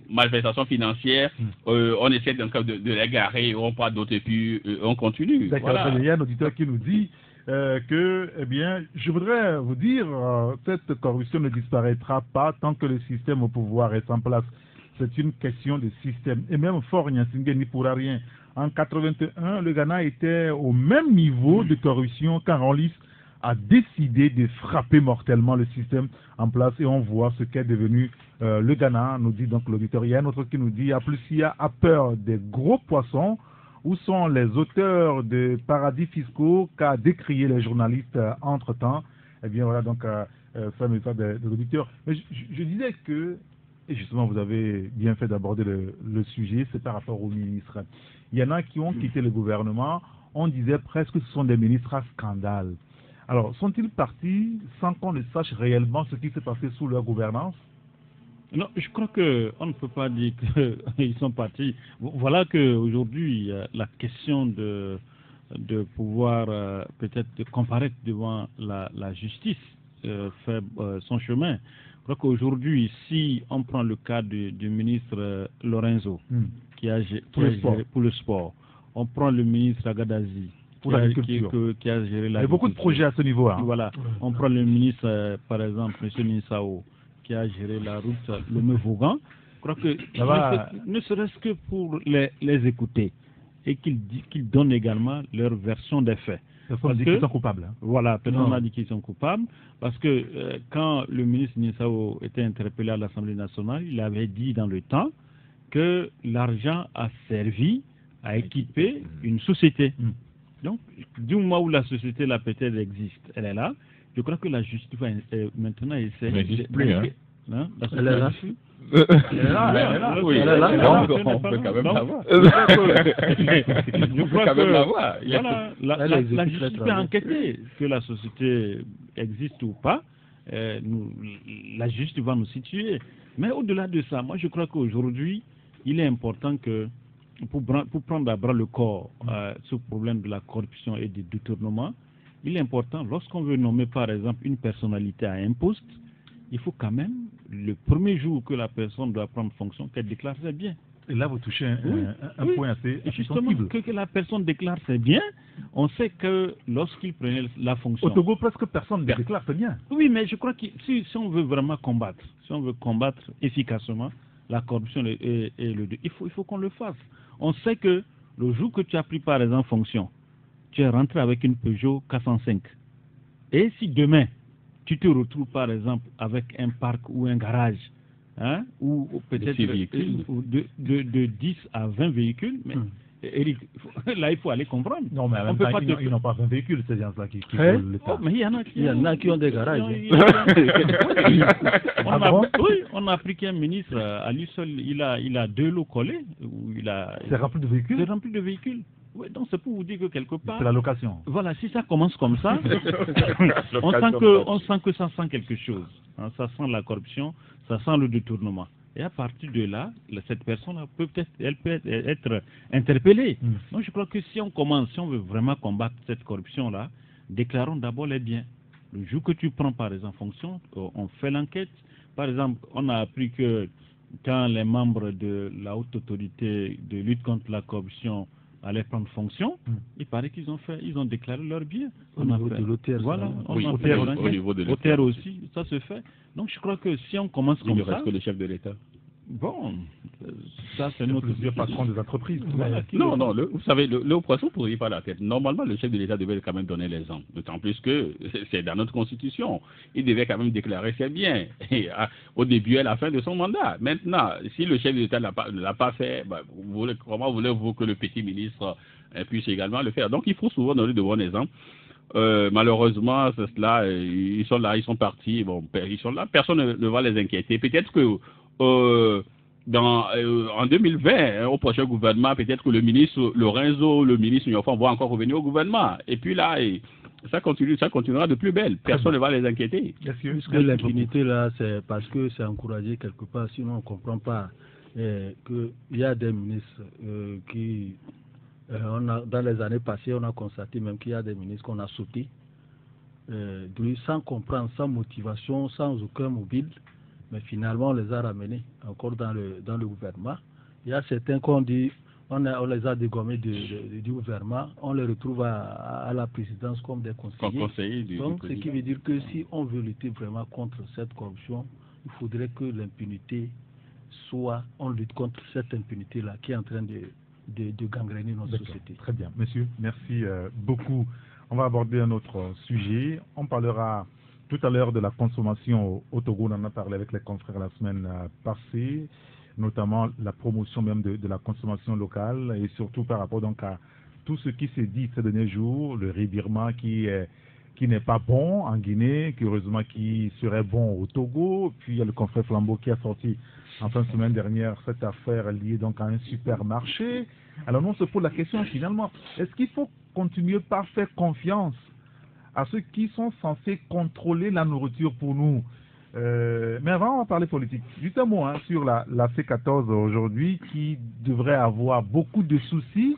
manifestations financières, on essaie donc de les garer, on parle d'autres et puis on continue. D'accord, voilà. Il y a un auditeur qui nous dit que, eh bien, je voudrais vous dire, cette corruption ne disparaîtra pas tant que le système au pouvoir est en place. C'est une question de système. Et même Faure Gnassingue n'y pourra rien. En 81, le Ghana était au même niveau de corruption quand Ronlis a décidé de frapper mortellement le système en place. Et on voit ce qu'est devenu le Ghana, nous dit donc l'auditeur. Il y a un autre qui nous dit, à plus il y a peur des gros poissons. Où sont les auteurs de paradis fiscaux qu'a décrié les journalistes entre-temps? Eh bien, voilà, donc, ça me fait de l'auditeur. Mais je disais que, et justement, vous avez bien fait d'aborder le sujet, c'est par rapport aux ministres. Il y en a qui ont quitté le gouvernement, on disait presque que ce sont des ministres à scandale. Alors, sont-ils partis sans qu'on ne sache réellement ce qui s'est passé sous leur gouvernance? Non, je crois qu'on ne peut pas dire qu'ils sont partis. Voilà qu'aujourd'hui, la question de pouvoir peut-être comparaître devant la justice fait son chemin. Je crois qu'aujourd'hui, si on prend le cas du ministre Lorenzo, qui a géré pour le sport, on prend le ministre Agadazi, qui a géré l'agriculture. Il y a beaucoup de projets à ce niveau. Hein. Voilà. On prend le ministre, par exemple, M. Ninsao, qui a géré la route Lomé-Vaugan. Je crois que ne serait-ce que pour les écouter et qu'ils donnent également leur version des faits. Personne dit qu'ils sont coupables. Hein. Voilà, personne n'a dit qu'ils sont coupables. Parce que quand le ministre Ninsao était interpellé à l'Assemblée nationale, il avait dit dans le temps que l'argent a servi à équiper une société. Donc, du moment où la société là peut-être existe, elle est là. Je crois que la justice va maintenant essayer. Elle n'existe plus, hein. Elle est là. Elle est là. Oui, elle est là. On peut quand même l'avoir. Je crois que la justice peut enquêter que la société existe ou pas. La justice va nous situer. Mais au-delà de ça, moi je crois qu'aujourd'hui, il est important que pour prendre à bras le corps ce problème de la corruption et du détournement, il est important, lorsqu'on veut nommer par exemple une personnalité à un poste, il faut quand même, le premier jour que la personne doit prendre fonction, qu'elle déclare ses biens. Et là, vous touchez un point assez justement, sensible. Que la personne déclare ses biens, on sait que lorsqu'il prenait la fonction... Au Togo, presque personne ne déclare ses biens. Oui, mais je crois que si on veut vraiment combattre, efficacement la corruption et il faut qu'on le fasse. On sait que le jour que tu as pris par exemple fonction, tu es rentré avec une Peugeot 405. Et si demain, tu te retrouves par exemple avec un parc ou un garage, hein, ou peut-être de 10 à 20 véhicules, mais Eric, là il faut aller comprendre. Non, mais on peut pas ils n'ont pas 20 véhicules, ces gens-là qui font l'État. Mais il y en a qui ont des garages. On a appris qu'un ministre, à lui seul, il a 2 lots collés. C'est rempli de véhicules? C'est rempli de véhicules. Oui, donc c'est pour vous dire que quelque part... C'est la location. Voilà, si ça commence comme ça, on sent que ça sent quelque chose. Hein, ça sent la corruption, ça sent le détournement. Et à partir de là, cette personne peut être interpellée. Donc je crois que si on veut vraiment combattre cette corruption-là, déclarons d'abord les biens. Le jour que tu prends, par exemple, fonction, on fait l'enquête. Par exemple, on a appris que quand les membres de la haute autorité de lutte contre la corruption allaient prendre fonction, il paraît qu'ils ont déclaré leurs biens. Au niveau de l'hôtel. Voilà, au niveau de l'hôtel aussi, ça se fait. Donc je crois que si on commence comme ça... Il ne reste que le chef de l'État. Bon, ça c'est notre... Plusieurs patrons des entreprises. Voilà, non, vous savez, le poisson ne pourrit pas la tête. Normalement, le chef de l'État devait quand même donner l'exemple. D'autant plus que c'est dans notre constitution. Il devait quand même déclarer ses biens au début et à la fin de son mandat. Maintenant, si le chef de l'État ne l'a pas fait, comment voulez-vous que le petit ministre puisse également le faire? Donc il faut souvent donner de bons exemples. Malheureusement, c'est cela, ils sont là, ils sont partis, bon, ils sont là, personne ne va les inquiéter. Peut-être que en 2020, au prochain gouvernement, peut-être que le ministre Lorenzo, le ministre Nyofan vont encore revenir au gouvernement. Et puis là, ça continuera de plus belle. Personne ne va les inquiéter. Puisque l'impunité là, c'est parce que c'est encouragé quelque part, sinon on ne comprend pas qu'il y a des ministres qui... dans les années passées, on a constaté même qu'il y a des ministres qu'on a sautés, sans comprendre, sans motivation, sans aucun mobile, mais finalement on les a ramenés encore dans le gouvernement. Il y a certains qu'on dit, on les a dégommés du gouvernement, on les retrouve à la présidence comme des conseillers. Donc ce qui veut dire que si on veut lutter vraiment contre cette corruption, il faudrait que l'impunité on lutte contre cette impunité-là qui est en train de gangréner notre société. Très bien. Monsieur, merci beaucoup. On va aborder un autre sujet. On parlera tout à l'heure de la consommation au Togo. On en a parlé avec les confrères la semaine passée, notamment la promotion même de la consommation locale et surtout par rapport donc à tout ce qui s'est dit ces derniers jours, le riz birman qui n'est pas bon en Guinée, qui heureusement qui serait bon au Togo. Puis il y a le confrère Flambeau qui a sorti en fin de semaine dernière cette affaire liée donc à un supermarché. Alors nous on se pose la question finalement, est-ce qu'il faut continuer par faire confiance à ceux qui sont censés contrôler la nourriture pour nous? Mais avant on va parler politique. Juste un mot sur la C14 aujourd'hui qui devrait avoir beaucoup de soucis.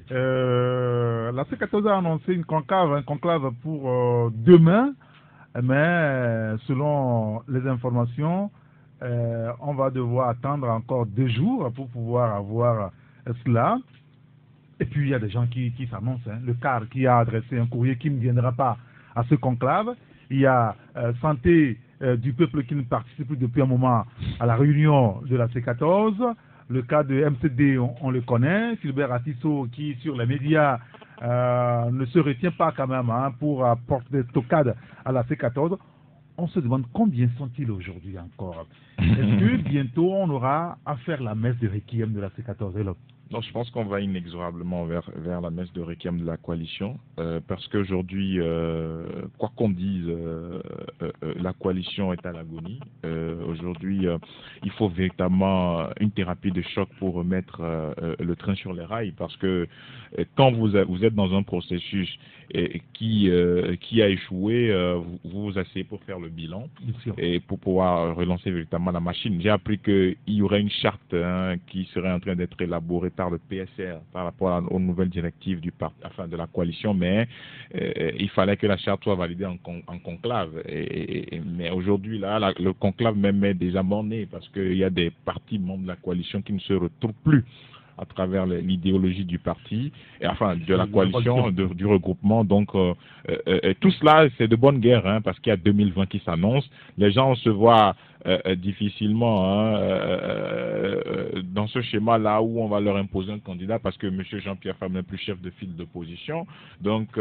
La C14 a annoncé un conclave pour demain, mais selon les informations, on va devoir attendre encore 2 jours pour pouvoir avoir cela. Et puis il y a des gens qui s'annoncent. Le CAR qui a adressé un courrier qui ne viendra pas à ce conclave. Il y a Santé du peuple qui ne participe plus depuis un moment à la réunion de la C14. Le cas de MCD, on le connaît. Philbert Atisso qui, sur les médias, ne se retient pas quand même pour apporter des stockades à la C14. On se demande combien sont-ils aujourd'hui encore. Est-ce que bientôt on aura à faire la messe de Requiem de la C14 Elop? Non, je pense qu'on va inexorablement vers la messe de Requiem de la coalition, parce qu'aujourd'hui, quoi qu'on dise, la coalition est à l'agonie. Aujourd'hui, il faut véritablement une thérapie de choc pour remettre le train sur les rails, parce que quand vous êtes dans un processus qui a échoué, vous vous asseyez pour faire le bilan et pour pouvoir relancer véritablement la machine. J'ai appris qu'il y aurait une charte qui serait en train d'être élaborée par le PSR par rapport aux nouvelles directives de la coalition, mais il fallait que la charte soit validée en conclave. Mais aujourd'hui, là, le conclave même est déjà borné parce qu'il y a des partis membres de la coalition qui ne se retrouvent plus à travers l'idéologie du parti, et enfin de la coalition, du regroupement. Donc tout cela, c'est de bonne guerre, parce qu'il y a 2020 qui s'annonce. Les gens se voient difficilement dans ce schéma-là où on va leur imposer un candidat parce que M. Jean-Pierre Fabre n'est plus chef de file d'opposition. Donc,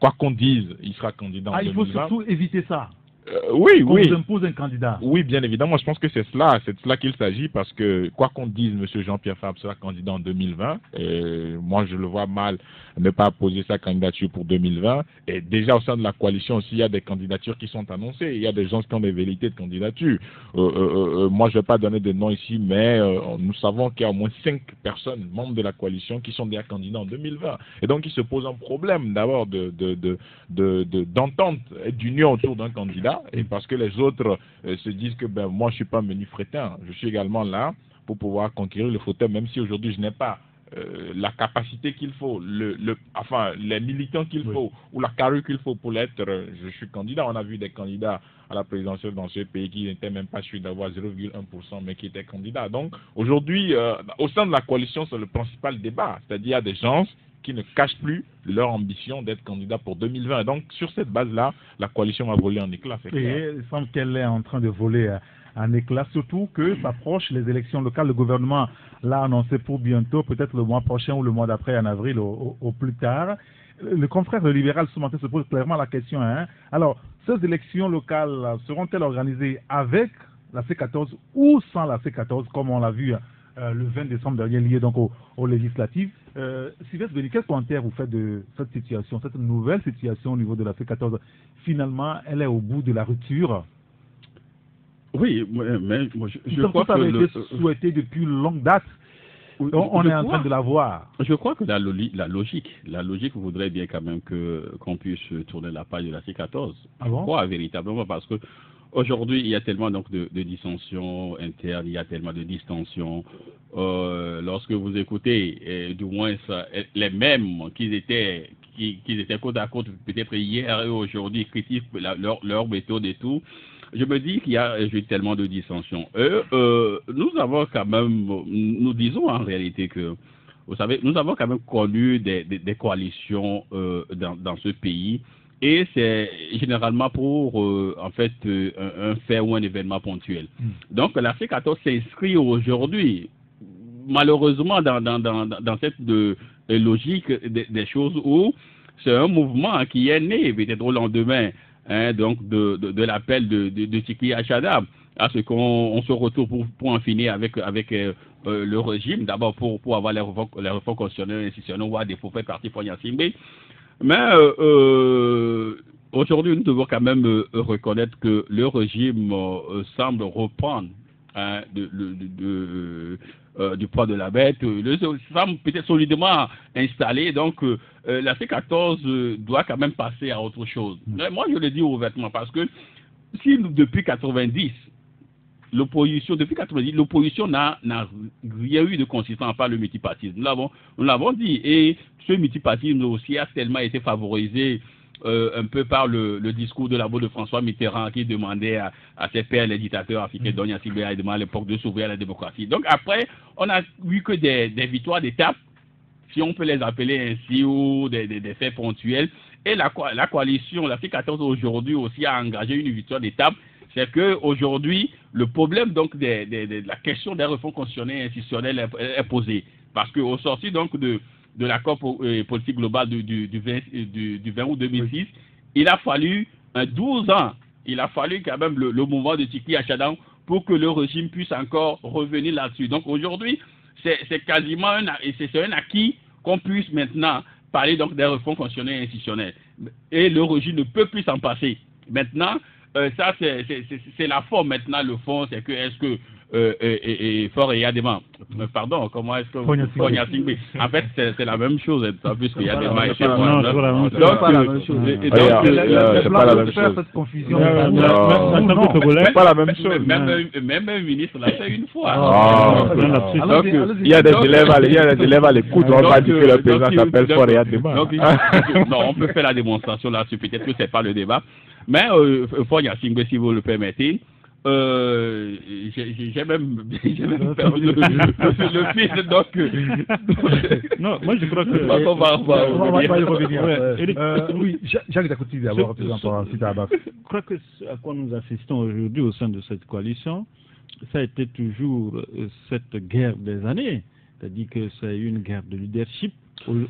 quoi qu'on dise, il sera candidat en 2020. Il faut surtout éviter ça. Oui. On vous impose un candidat. Oui, bien évidemment. Je pense que c'est de cela qu'il s'agit parce que, quoi qu'on dise, M. Jean-Pierre Fabre sera candidat en 2020. Et moi, je le vois mal ne pas poser sa candidature pour 2020. Et déjà, au sein de la coalition aussi, il y a des candidatures qui sont annoncées. Il y a des gens qui ont des velléités de candidature. Moi, je ne vais pas donner de nom ici, mais nous savons qu'il y a au moins 5 personnes, membres de la coalition, qui sont déjà candidats en 2020. Et donc, il se pose un problème d'abord d'entente et d'union autour d'un candidat. candidat, et parce que les autres se disent que moi je suis pas menu fretin, je suis également là pour pouvoir conquérir le fauteuil, même si aujourd'hui je n'ai pas la capacité qu'il faut, enfin les militants qu'il faut, ou la carrure qu'il faut pour l'être. Je suis candidat. On a vu des candidats à la présidentielle dans ce pays qui n'étaient même pas sûrs d'avoir 0,1%, mais qui étaient candidats. Donc aujourd'hui, au sein de la coalition, c'est le principal débat, c'est-à-dire il y a des gens qui ne cachent plus leur ambition d'être candidat pour 2020. Donc sur cette base-là, la coalition va voler en éclats. Et il semble qu'elle est en train de voler en éclats, surtout que s'approchent les élections locales. Le gouvernement l'a annoncé pour bientôt, peut-être le mois prochain ou le mois d'après, en avril au plus tard. Le confrère libéral ce matin se pose clairement la question. Alors, ces élections locales seront-elles organisées avec la C14 ou sans la C14, comme on l'a vu le 20 décembre dernier, lié donc aux législatives? Sylvestre Béni, quel commentaire vous faites de cette situation, cette nouvelle situation au niveau de la C14? Finalement, elle est au bout de la rupture. Oui, mais je crois que ça avait été souhaité depuis longue date. On est en train de la voir. Je crois que la logique voudrait bien quand même qu'on puisse tourner la page de la C14. Ah bon? Pourquoi? Véritablement parce que aujourd'hui il y a tellement donc de dissensions internes, il y a tellement de distensions. Lorsque vous écoutez, du moins les mêmes qui étaient côte à côte peut-être hier et aujourd'hui critiquent leur méthode et tout. Je me dis qu'il y a tellement de dissensions. Nous avons quand même, nous disons en réalité que, vous savez, nous avons quand même connu des coalitions dans ce pays, et c'est généralement pour, en fait, un fait ou un événement ponctuel. Donc la C14 s'inscrit aujourd'hui, malheureusement, dans cette logique des choses où c'est un mouvement qui est né peut-être au lendemain donc de l'appel de Tiki Achada, à ce qu'on se retrouve pour en finir avec le régime, d'abord pour avoir les réformes constitutionnelles et institutionnelles, ou à défaut faire partie Fonya Simbe. Mais aujourd'hui, nous devons quand même reconnaître que le régime semble reprendre du poids de la bête, le semble peut-être solidement installé, donc la C14 doit quand même passer à autre chose. Mais moi, je le dis ouvertement, parce que si depuis 90, l'opposition n'a rien eu de consistant à part le multipartisme. Nous l'avons dit, et ce multipartisme aussi a tellement été favorisé un peu par le discours de la voix de François Mitterrand, qui demandait à ses pairs, les dictateurs africains, Donia Sibé à l'époque, de s'ouvrir à la démocratie. Donc après, on n'a eu que des victoires d'étape, si on peut les appeler ainsi, ou des faits ponctuels. Et la coalition, la C14 aujourd'hui aussi a engagé une victoire d'étape. C'est qu'aujourd'hui, le problème donc de la question des réformes constitutionnelles et institutionnelles est posé. Parce qu'au sorti donc de l'accord politique global du 20 août 2006, il a fallu 12 ans. Il a fallu quand même le mouvement de Tiki Achada pour que le régime puisse encore revenir là-dessus. Donc aujourd'hui, c'est quasiment un acquis qu'on puisse maintenant parler donc des réformes constitutionnelles et institutionnelles. Et le régime ne peut plus s'en passer. Maintenant, ça c'est la forme. Maintenant, le fond, c'est que est-ce que Fort et Yadema, pardon, comment est-ce que Fonya Singbe, en fait c'est la même chose, puisqu'il y a des mailles. C'est pas la même chose. C'est pas la même chose. Cette confusion. C'est pas la même chose. Même un ministre l'a fait une fois. Il y a des élèves à l'écoute, on va dire que le président s'appelle Fort et Yadema. Non, on peut faire la démonstration là-dessus, peut-être que c'est pas le débat, mais Fonya Singbe, si vous le permettez. J'ai même perdu le fil, donc non, moi je crois que on va y revenir. Oui, Jacques Dakouti d'abord, je crois que ce à quoi nous assistons aujourd'hui au sein de cette coalition, ça a été toujours cette guerre des années, c'est-à-dire que c'est une guerre de leadership.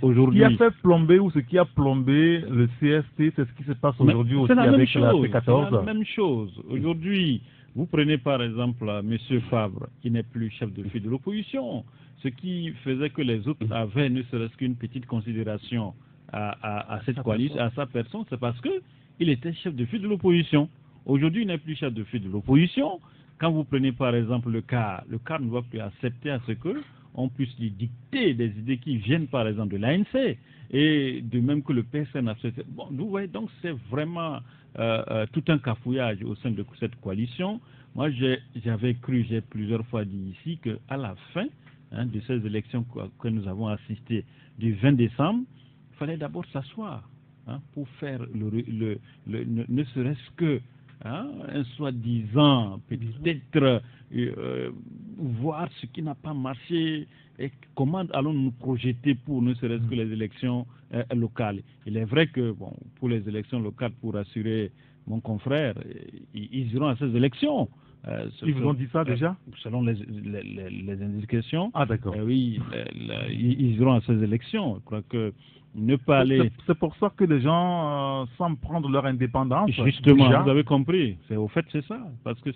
Aujourd'hui, ce qui a fait plomber ou ce qui a plombé le CST, c'est ce qui se passe aujourd'hui aussi avec la C14. C'est la même chose. Aujourd'hui, vous prenez par exemple M. Fabre, qui n'est plus chef de file de l'opposition, ce qui faisait que les autres avaient ne serait-ce qu'une petite considération à cette coalition, à sa personne, c'est parce qu'il était chef de file de l'opposition. Aujourd'hui, il n'est plus chef de file de l'opposition. Quand vous prenez par exemple le CAR ne va plus accepter à ce que on puisse lui dicter des idées qui viennent par exemple de l'ANC et de même que le PSN. Bon, vous voyez, donc c'est vraiment tout un cafouillage au sein de cette coalition. Moi, j'avais cru, j'ai plusieurs fois dit ici, qu'à la fin de ces élections que nous avons assistées du 20 décembre, il fallait d'abord s'asseoir pour faire ne serait-ce que un soi-disant peut-être voir ce qui n'a pas marché et comment allons-nous nous projeter pour ne serait-ce que les élections locales. Il est vrai que pour les élections locales, pour assurer mon confrère, ils iront à ces élections. Ils vous ont dit ça déjà? Selon les indications. Ah d'accord. Oui, ils iront à ces élections. Je crois que ne pas aller... C'est pour ça que les gens semblent prendre leur indépendance. Justement, déjà. Vous avez compris. Au fait, c'est ça. Parce que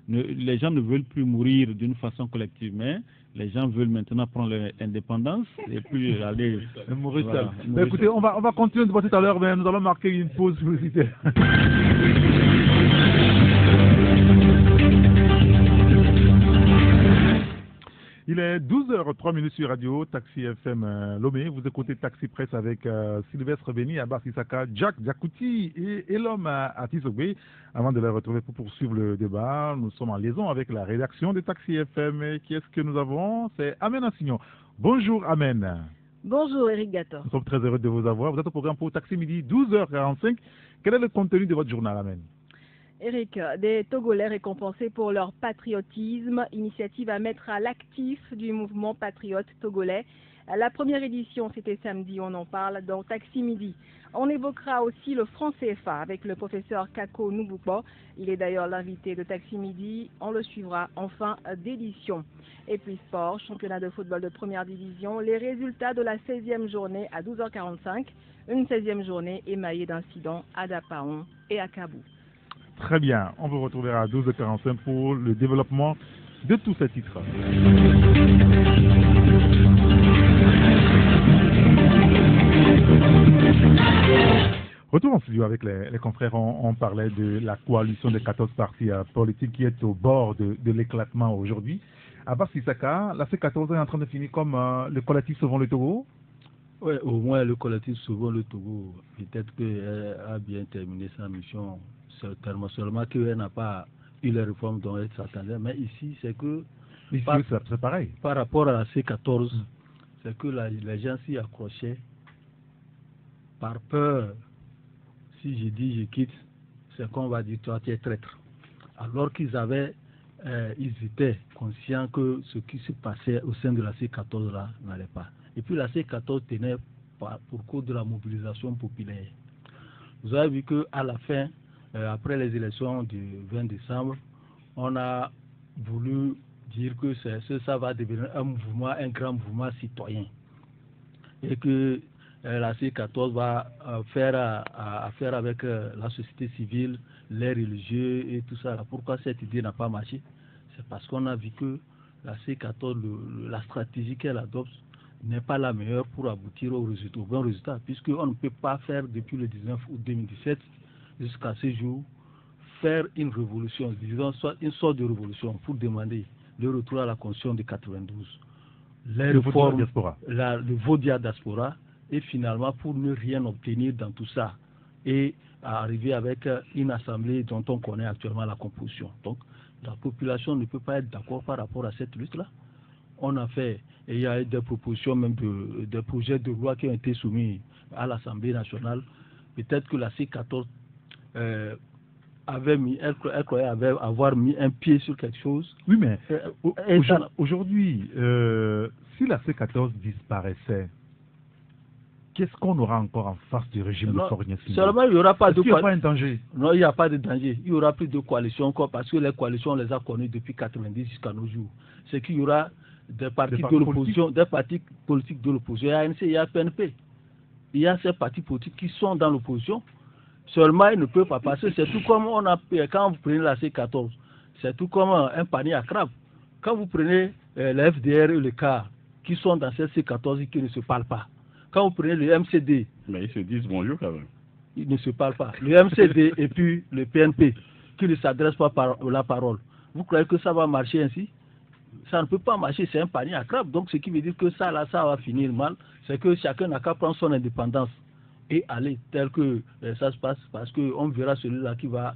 les gens ne veulent plus mourir d'une façon collective, mais les gens veulent maintenant prendre leur indépendance et puis aller... mourir seul. Écoutez, on va continuer de voir tout à l'heure, mais nous allons marquer une pause publicitaire. Il est 12h03 sur Radio Taxi FM Lomé. Vous écoutez Taxi Presse avec Sylvestre Béni, Abbas Issaka, Jack Jakouti et l'homme Atisogbe. Avant de les retrouver pour poursuivre le débat, nous sommes en liaison avec la rédaction de Taxi FM. Et qui est-ce que nous avons? C'est Amen Assignon. Bonjour Amen. Bonjour Eric Gator. Nous sommes très heureux de vous avoir. Vous êtes au programme pour Taxi Midi, 12h45. Quel est le contenu de votre journal, Amen? Eric, des Togolais récompensés pour leur patriotisme, initiative à mettre à l'actif du mouvement patriote togolais. La première édition, c'était samedi, on en parle dans Taxi Midi. On évoquera aussi le franc CFA avec le professeur Kako Nubupo. Il est d'ailleurs l'invité de Taxi Midi. On le suivra en fin d'édition. Et puis sport, championnat de football de première division. Les résultats de la 16e journée à 12h45. Une 16e journée émaillée d'incidents à Dapaon et à Kabou. Très bien, on vous retrouvera à 12h45 pour le développement de tous ces titres. Retour en studio avec les confrères, on parlait de la coalition des 14 partis politiques qui est au bord de l'éclatement aujourd'hui. Abbas Issaka, la C14 est en train de finir comme le collectif Sauvons le Togo? Oui, au moins le collectif Sauvons le Togo, peut-être qu'elle a bien terminé sa mission. Seulement qu'elle n'a pas eu les réformes dont elle s'attendait. Mais ici, c'est que... c'est pareil. Par rapport à la C14, c'est que les gens s'y accrochaient par peur. Si je dis je quitte, c'est qu'on va dire toi tu es traître. Alors qu'ils étaient conscients que ce qui se passait au sein de la C14 là n'allait pas. Et puis la C14 tenait pour cause de la mobilisation populaire. Vous avez vu qu'à la fin, après les élections du 20 décembre, on a voulu dire que ça va devenir un grand mouvement citoyen. Et que la C14 va faire affaire avec la société civile, les religieux et tout ça. Pourquoi cette idée n'a pas marché? C'est parce qu'on a vu que la C14, la stratégie qu'elle adopte, n'est pas la meilleure pour aboutir au bon résultat, puisqu'on ne peut pas faire depuis le 19 août 2017 jusqu'à ce jour, faire une révolution, disons soit une sorte de révolution pour demander le retour à la Constitution de 92, les réformes, le vote diaspora, et finalement pour ne rien obtenir dans tout ça et arriver avec une assemblée dont on connaît actuellement la composition. Donc la population ne peut pas être d'accord par rapport à cette lutte-là. On a fait, et il y a eu des propositions, même des projets de loi qui ont été soumis à l'Assemblée nationale. Peut-être que la C14 elle croyait avoir mis un pied sur quelque chose. Oui, mais aujourd'hui, si la C14 disparaissait, qu'est-ce qu'on aura encore en face du régime de Faure Gnassingbé? Seulement, il n'y aura pas de coalition. Il n'y a pas un danger? Non, il n'y a pas de danger. Il n'y aura plus de coalition encore parce que les coalitions, on les a connues depuis 90 jusqu'à nos jours. C'est qu'il y aura des partis de l'opposition, des partis politiques de l'opposition. Il y a ANC, il y a PNP. Il y a ces partis politiques qui sont dans l'opposition. Seulement, ils ne peuvent pas passer. C'est tout comme quand vous prenez la C14. C'est tout comme un panier à crabes. Quand vous prenez le FDR et le CAR qui sont dans cette C14 et qui ne se parlent pas. Quand vous prenez le MCD... Mais ils se disent bonjour quand même. Ils ne se parlent pas. Le MCD et puis le PNP qui ne s'adressent pas par la parole. Vous croyez que ça va marcher ainsi? ça ne peut pas marcher, c'est un panier à crabe. Donc ce qui veut dire que ça va finir mal, c'est que chacun n'a qu'à prendre son indépendance et aller tel que ça se passe, parce qu'on verra celui-là qui va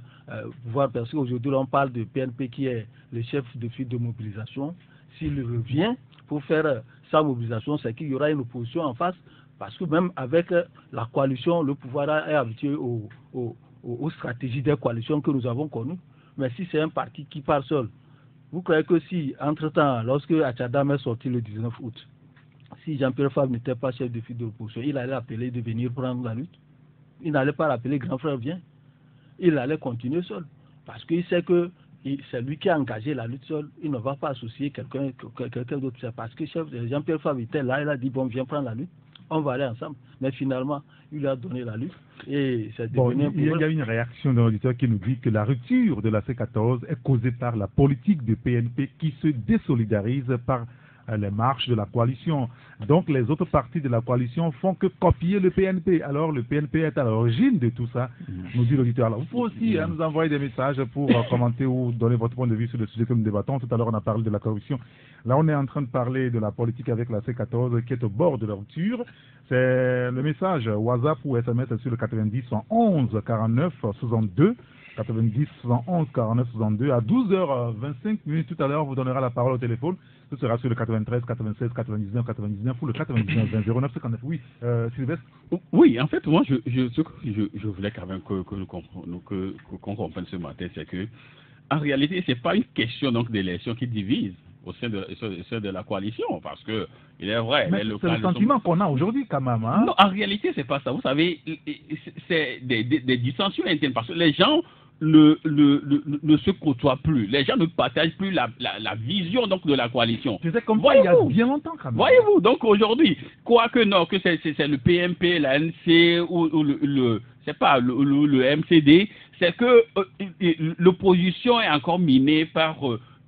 pouvoir, parce qu'aujourd'hui on parle de PNP qui est le chef de file de mobilisation. S'il revient pour faire sa mobilisation, c'est qu'il y aura une opposition en face, parce que même avec la coalition, le pouvoir est habitué aux stratégies des coalitions que nous avons connues. Mais si c'est un parti qui part seul, vous croyez que si, entre-temps, lorsque Achadam est sorti le 19 août, si Jean-Pierre Fabre n'était pas chef de file de l'opposition, il allait appeler de venir prendre la lutte? Il n'allait pas rappeler grand frère viens. Il allait continuer seul. Parce qu'il sait que c'est lui qui a engagé la lutte seul. Il ne va pas associer quelqu'un d'autre. C'est parce que Jean-Pierre Fabre était là, il a dit bon, viens prendre la lutte. On va aller ensemble. Mais finalement, il lui a donné la lutte. Et c'est devenu un problème. Il y a une réaction d'un auditeur qui nous dit que la rupture de la C14 est causée par la politique de PNP qui se désolidarise par les marches de la coalition. Donc les autres partis de la coalition font que copier le PNP. Alors le PNP est à l'origine de tout ça, nous dit l'auditeur. Alors vous pouvez aussi nous envoyer des messages pour commenter ou donner votre point de vue sur le sujet que nous débattons. Tout à l'heure on a parlé de la corruption. Là on est en train de parler de la politique avec la C14 qui est au bord de la rupture. C'est le message WhatsApp ou SMS sur le 90 111 49 62. 90 111 49 62 à 12h25 minutes. Tout à l'heure, on vous donnera la parole au téléphone. Ce sera sur le 93 96 99 99 ou le 99 20 09 59. Oui, Sylvestre. Oui, en fait, moi, je voulais quand même qu'on comprenne ce matin, c'est que en réalité, c'est pas une question donc d'élection qui divise au sein de la coalition, parce que il est vrai. Mais c'est le sentiment qu'on a aujourd'hui quand même. Hein? Non, en réalité, c'est pas ça. Vous savez, c'est des dissensions internes, parce que les gens ne se côtoient plus. Les gens ne partagent plus la vision donc de la coalition. C'était comme ça il y a bien longtemps quand même. Voyez-vous, donc aujourd'hui, quoi que non, que c'est le PMP, la NC ou le MCD, c'est que l'opposition est encore minée par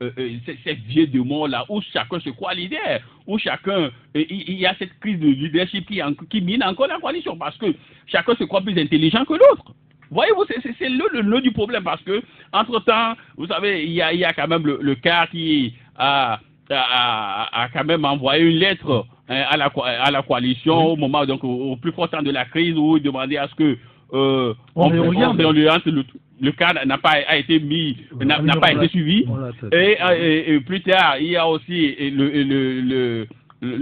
ces vieux démons-là, où chacun se croit leader, où chacun, il y a cette crise de leadership qui mine encore la coalition, parce que chacun se croit plus intelligent que l'autre. Voyez-vous, c'est le nœud du problème, parce que, entre-temps, vous savez, il y a quand même le cas qui a quand même envoyé une lettre à la coalition au moment, donc au plus fort temps de la crise, où il demandait à ce que le cas n'a pas été suivi. Et plus tard, il y a aussi le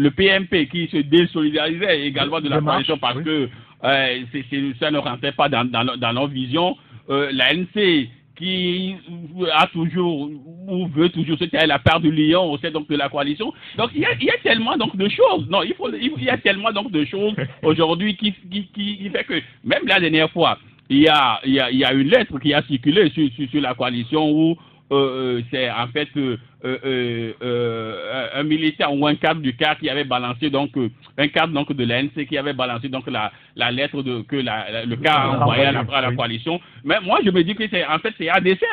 PMP qui se désolidarisait également de la coalition parce que ça ne rentrait pas dans leur vision. La NC qui a toujours ou veut toujours se taire la part du lion au sein donc de la coalition. Donc il y a tellement donc de choses. Non, il y a tellement donc de choses aujourd'hui qui fait que même la dernière fois, il y a une lettre qui a circulé sur la coalition où c'est en fait un militaire ou un cadre du CAR qui avait balancé donc un cadre donc de l'ANC qui avait balancé donc la lettre que le CAR a envoyée à la coalition. Mais moi je me dis que c'est ADC.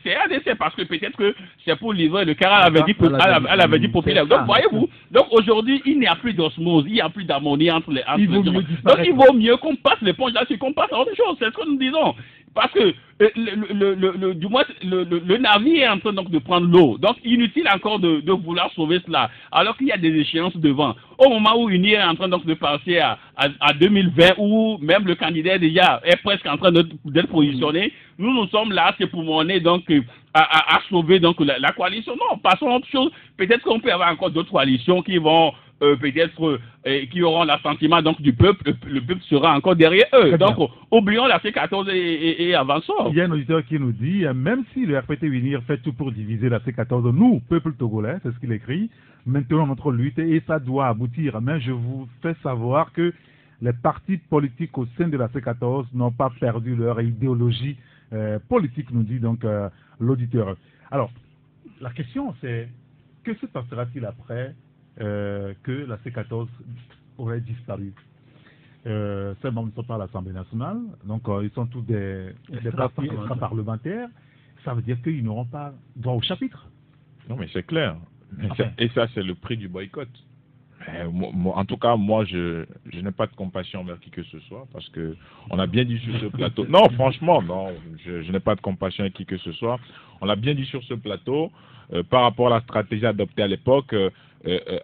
C'est ADC parce que peut-être que c'est pour livrer le CAR elle avait dit populaire. Donc voyez-vous, donc aujourd'hui il n'y a plus d'osmose, il n'y a plus d'harmonie entre les gens. Donc il vaut mieux qu'on passe l'éponge là-dessus, qu'on passe à autre chose, c'est ce que nous disons. Parce que du moins le navire est en train donc de prendre l'eau. Donc inutile encore de vouloir sauver cela, alors qu'il y a des échéances devant. Au moment où UNIR est en train donc de passer à 2020, où même le candidat déjà est presque en train d'être positionné, nous sommes là, c'est pour mener donc à sauver donc la coalition. Non, passons à autre chose. Peut-être qu'on peut avoir encore d'autres coalitions qui vont peut-être qui auront l'assentiment donc du peuple, le peuple sera encore derrière eux. Donc oublions la C14 et avançons. Il y a un auditeur qui nous dit, même si le RPT UNIR fait tout pour diviser la C14, nous, peuple togolais, c'est ce qu'il écrit, maintenant notre lutte et ça doit aboutir. Mais je vous fais savoir que les partis politiques au sein de la C14 n'ont pas perdu leur idéologie politique, nous dit donc l'auditeur. Alors, la question c'est, que se passera-t-il après que la C14 aurait disparu? Ces membres ne sont pas à l'Assemblée nationale, donc ils sont tous des partis extra-parlementaires. Ça veut dire qu'ils n'auront pas droit au chapitre. Non, mais c'est clair. Et ça, c'est le prix du boycott. En tout cas, moi, je n'ai pas de compassion envers qui que ce soit, parce que on a bien dit sur ce plateau. Non, franchement, non, je n'ai pas de compassion avec qui que ce soit. On l'a bien dit sur ce plateau, par rapport à la stratégie adoptée à l'époque.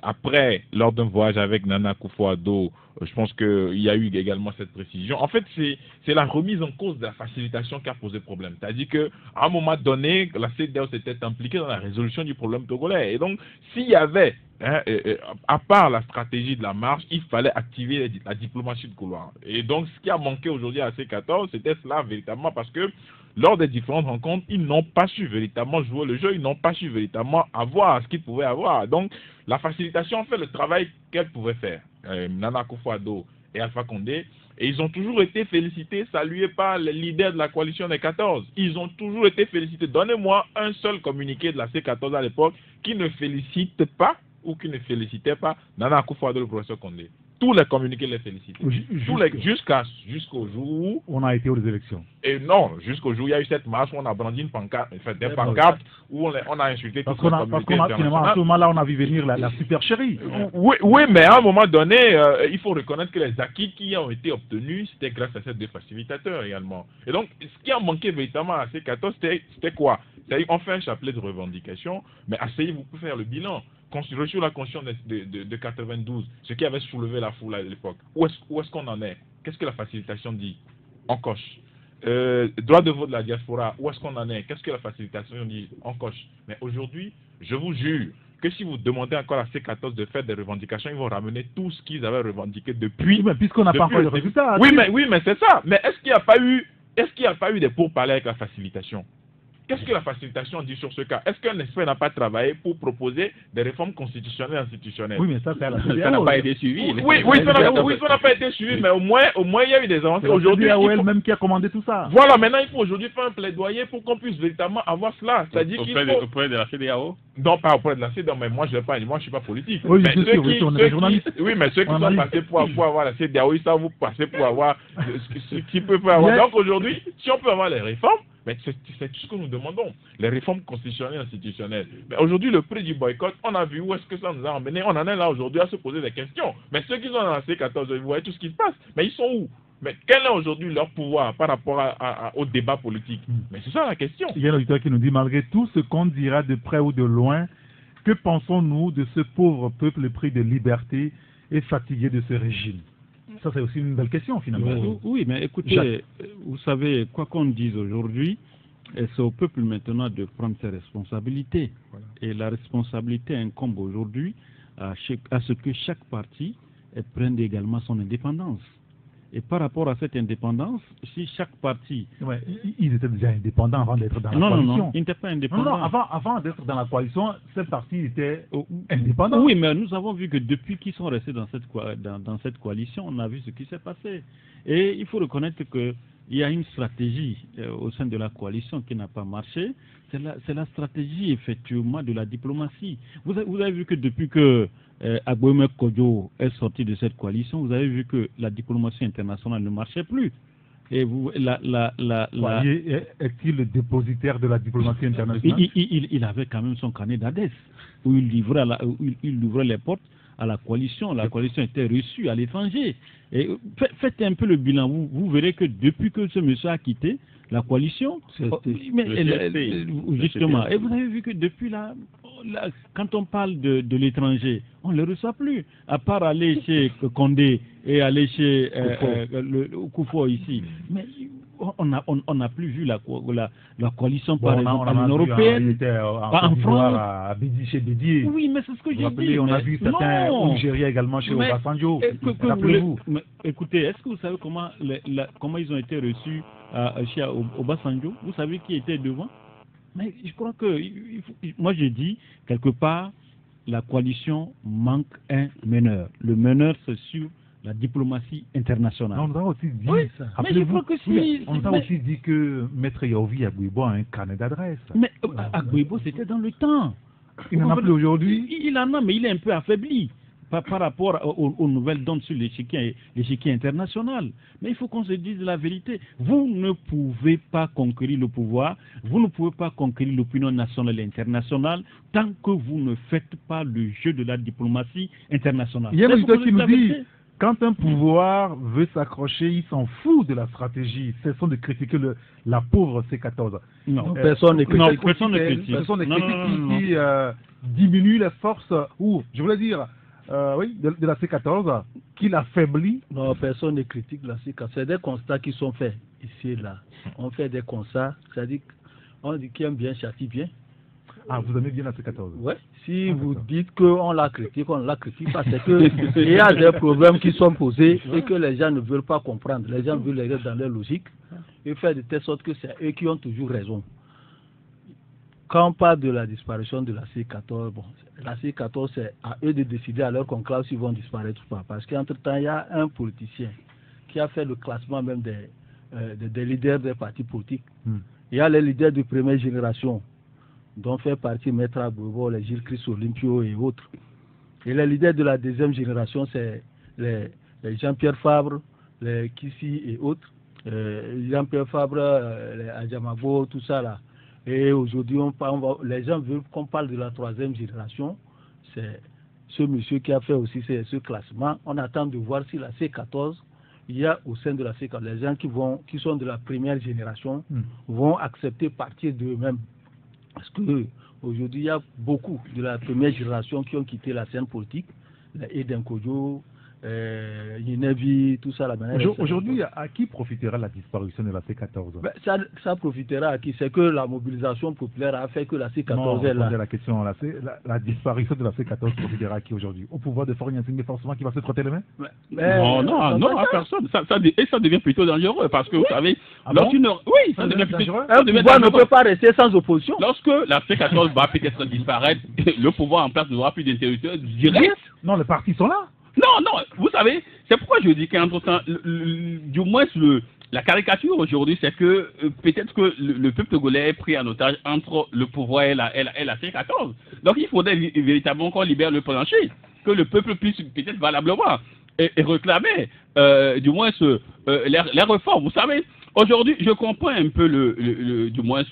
Après, lors d'un voyage avec Nana Akufo-Addo, je pense qu'il y a eu également cette précision. En fait, c'est la remise en cause de la facilitation qui a posé problème. C'est-à-dire qu'à un moment donné, la CEDEAO s'était impliquée dans la résolution du problème togolais. Et donc, s'il y avait, à part la stratégie de la marche, il fallait activer la diplomatie de couloir. Et donc, ce qui a manqué aujourd'hui à C14, c'était cela véritablement, parce que lors des différentes rencontres, ils n'ont pas su véritablement jouer le jeu, ils n'ont pas su véritablement avoir ce qu'ils pouvaient avoir. Donc, la facilitation fait le travail qu'elle pouvait faire. Nana Akufo-Addo et Alpha Condé, et ils ont toujours été félicités, salués par les leaders de la coalition des 14. Ils ont toujours été félicités. Donnez-moi un seul communiqué de la C14 à l'époque qui ne félicite pas ou qui ne félicitait pas Nana Akufo-Addo et le professeur Condé. Tous les communiqués les félicitaient. Jusqu'au jour où on a été aux élections. Et non, jusqu'au jour où il y a eu cette marche où on a brandi une pancarte, des pancartes où on a insulté toute la communauté internationale. Finalement, à ce moment-là, on a vu venir la super chérie. Oui, mais à un moment donné, il faut reconnaître que les acquis qui ont été obtenus, c'était grâce à ces deux facilitateurs également. Et donc, ce qui a manqué véritablement à ces 14, c'était quoi? C'est-à-dire qu'on fait un chapelet de revendications, mais asseyez-vous pour faire le bilan. Sur la Constitution de 92, ce qui avait soulevé la foule à l'époque. Où est-ce qu'on en est? Qu'est-ce que la facilitation dit? On coche. Droit de vote de la diaspora, où est-ce qu'on en est? Qu'est-ce que la facilitation dit? On coche. Mais aujourd'hui, je vous jure que si vous demandez encore à C14 de faire des revendications, ils vont ramener tout ce qu'ils avaient revendiqué depuis. Oui, mais puisqu'on n'a pas encore de résultats. Oui, mais c'est ça. Mais est-ce qu'il n'y a pas eu des pourparlers avec la facilitation? Qu'est-ce que la facilitation dit sur ce cas? Est-ce qu'un expert n'a pas travaillé pour proposer des réformes constitutionnelles et institutionnelles? Oui, mais ça n'a pas été suivi. Oui, ça n'a pas été suivi, mais au moins il y a eu des avancées. Aujourd'hui, c'est elle-même qui a commandé tout ça. Voilà, maintenant il faut aujourd'hui faire un plaidoyer pour qu'on puisse véritablement avoir cela. C'est-à-dire qu'il faut... Auprès de la CEDEAO? Non, pas auprès de la CEDEAO, mais moi je ne suis pas politique. Oui, mais ceux qui sont passés pour avoir la CEDEAO, ils savent vous passer pour avoir ce qu'ils peuvent avoir. Donc aujourd'hui, si on peut avoir les réformes, mais c'est tout ce que nous demandons, les réformes constitutionnelles et institutionnelles. Mais aujourd'hui, le prix du boycott, on a vu où est-ce que ça nous a emmené. On en est là aujourd'hui à se poser des questions. Mais ceux qui sont dans la C14, vous voyez tout ce qui se passe. Mais ils sont où? Mais quel est aujourd'hui leur pouvoir par rapport au débat politique? Mais c'est ça la question. Il y a un auditeur qui nous dit, malgré tout ce qu'on dira de près ou de loin, que pensons-nous de ce pauvre peuple pris de liberté et fatigué de ce régime? Ça, c'est aussi une belle question, finalement. Oui, mais écoutez, vous savez, quoi qu'on dise aujourd'hui, c'est au peuple maintenant de prendre ses responsabilités. Voilà. Et la responsabilité incombe aujourd'hui à ce que chaque parti prenne également son indépendance. Et par rapport à cette indépendance, si chaque parti... Ouais, ils étaient déjà indépendants avant d'être dans la coalition. Non, ils n'étaient pas indépendants. Non, avant d'être dans la coalition, cette partie était indépendante. Oui, mais nous avons vu que depuis qu'ils sont restés dans cette coalition, on a vu ce qui s'est passé. Et il faut reconnaître qu'il y a une stratégie au sein de la coalition qui n'a pas marché. C'est la stratégie, effectivement, de la diplomatie. Vous avez vu que depuis que Agboime Kodjo est sorti de cette coalition, vous avez vu que la diplomatie internationale ne marchait plus. Et est-il le dépositaire de la diplomatie internationale? Il avait quand même son carnet d'adresse où il livrait les portes à la coalition. La coalition était reçue à l'étranger. Et faites un peu le bilan. Vous verrez que depuis que ce monsieur a quitté la coalition, justement, et vous avez vu que depuis là, quand on parle de l'étranger, on ne le reçoit plus, à part aller chez Condé et aller chez Kufo ici. Mais on n'a plus vu la coalition par exemple en européenne, en France. Chez Bédier. Oui, mais c'est ce que j'ai dit. On a vu certains au Nigeria également chez Obasanjo. Rappelez-vous. Écoutez, est-ce que vous savez comment ils ont été reçus chez Obasanjo? Vous savez qui était devant? Mais je crois que, moi je dis, quelque part, la coalition manque un meneur. Le meneur, c'est sur la diplomatie internationale. Non, on a aussi dit, oui, mais je crois que si... On a aussi dit que Maître Yaovi Agboibo a un carnet d'adresse. Mais Agboibo, c'était dans le temps. Il n'en a plus aujourd'hui. Il en a, mais il est un peu affaibli. par rapport aux nouvelles donnes sur l'échiquier international. Mais il faut qu'on se dise la vérité. Vous ne pouvez pas conquérir le pouvoir, vous ne pouvez pas conquérir l'opinion nationale et internationale tant que vous ne faites pas le jeu de la diplomatie internationale. Il y a un auditeur qui nous dit, quand un pouvoir veut s'accrocher, il s'en fout de la stratégie. Cessons de critiquer la pauvre C14. Non, personne ne critique. Personne ne critique. Qui diminue les forces, ou, je voulais dire, de la C14, qui l'affaiblit. Non, personne ne critique la C14. C'est des constats qui sont faits ici et là. On fait des constats, c'est-à-dire qu'on dit qui aime bien châtie bien. Ah, vous aimez bien la C14? Oui. Si vous dites qu'on la critique, on ne la critique pas. C'est qu'il y a des problèmes qui sont posés et que les gens ne veulent pas comprendre. Les gens veulent les mettre dans leur logique et faire de telle sorte que c'est eux qui ont toujours raison. Quand on parle de la disparition de la C14, bon, la C14, c'est à eux de décider à leur conclave s'ils vont disparaître ou pas. Parce qu'entre-temps, il y a un politicien qui a fait le classement même des leaders des partis politiques. Il y a les leaders de première génération, dont fait partie Maître Agbouebo, les Gilles Christ Olympio et autres. Et les leaders de la deuxième génération, c'est les Jean-Pierre Fabre, les Kissi et autres. Jean-Pierre Fabre, les Adjamabo, tout ça là. Et aujourd'hui, les gens veulent qu'on parle de la troisième génération. C'est ce monsieur qui a fait aussi ce classement. On attend de voir si la C14, il y a au sein de la C14, les gens qui sont de la première génération vont accepter partir d'eux-mêmes. Parce que aujourd'hui, il y a beaucoup de la première génération qui ont quitté la scène politique, Eden Kodjo, Yinevi, tout ça. Aujourd'hui, à qui profitera la disparition de la C14? Ça profitera à qui? C'est que la mobilisation populaire a fait que la C14 est là. La question, la disparition de la C14 profitera à qui aujourd'hui? Au pouvoir de Faure Gnassingbé forcément qui va se frotter les mains? Non, à personne. Ça devient plutôt dangereux parce que vous savez, ça devient dangereux. Le pouvoir ne peut pas rester sans opposition. Lorsque la C14 va peut-être disparaître, le pouvoir en place n'aura plus d'interlocuteur direct. Non, les partis sont là. Non, vous savez, c'est pourquoi je dis qu'entre-temps, du moins la caricature aujourd'hui, c'est que peut-être que le peuple togolais est pris en otage entre le pouvoir et la C14. Donc il faudrait véritablement qu'on libère le plancher, que le peuple puisse peut-être valablement et réclamer du moins les réformes. Vous savez, aujourd'hui, je comprends un peu du moins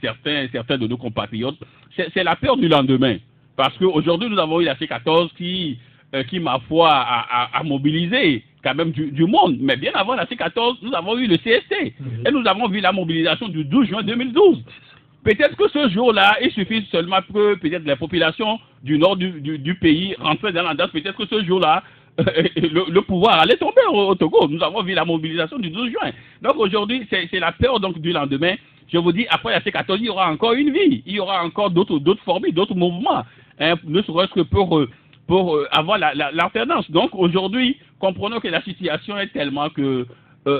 certains de nos compatriotes, c'est la peur du lendemain. Parce qu'aujourd'hui, nous avons eu la C14 qui ma foi, a mobilisé quand même du monde. Mais bien avant la C14, nous avons eu le CST. Et nous avons vu la mobilisation du 12 juin 2012. Peut-être que ce jour-là, il suffit seulement que peut-être les populations du nord du pays rentraient dans la danse. Peut-être que ce jour-là, le pouvoir allait tomber au Togo. Nous avons vu la mobilisation du 12 juin. Donc aujourd'hui, c'est la peur donc, du lendemain. Je vous dis, après la C14, il y aura encore une vie. Il y aura encore d'autres formules, d'autres mouvements. Hein, ne serait-ce que pour avoir l'alternance. Donc aujourd'hui, comprenons que la situation est tellement que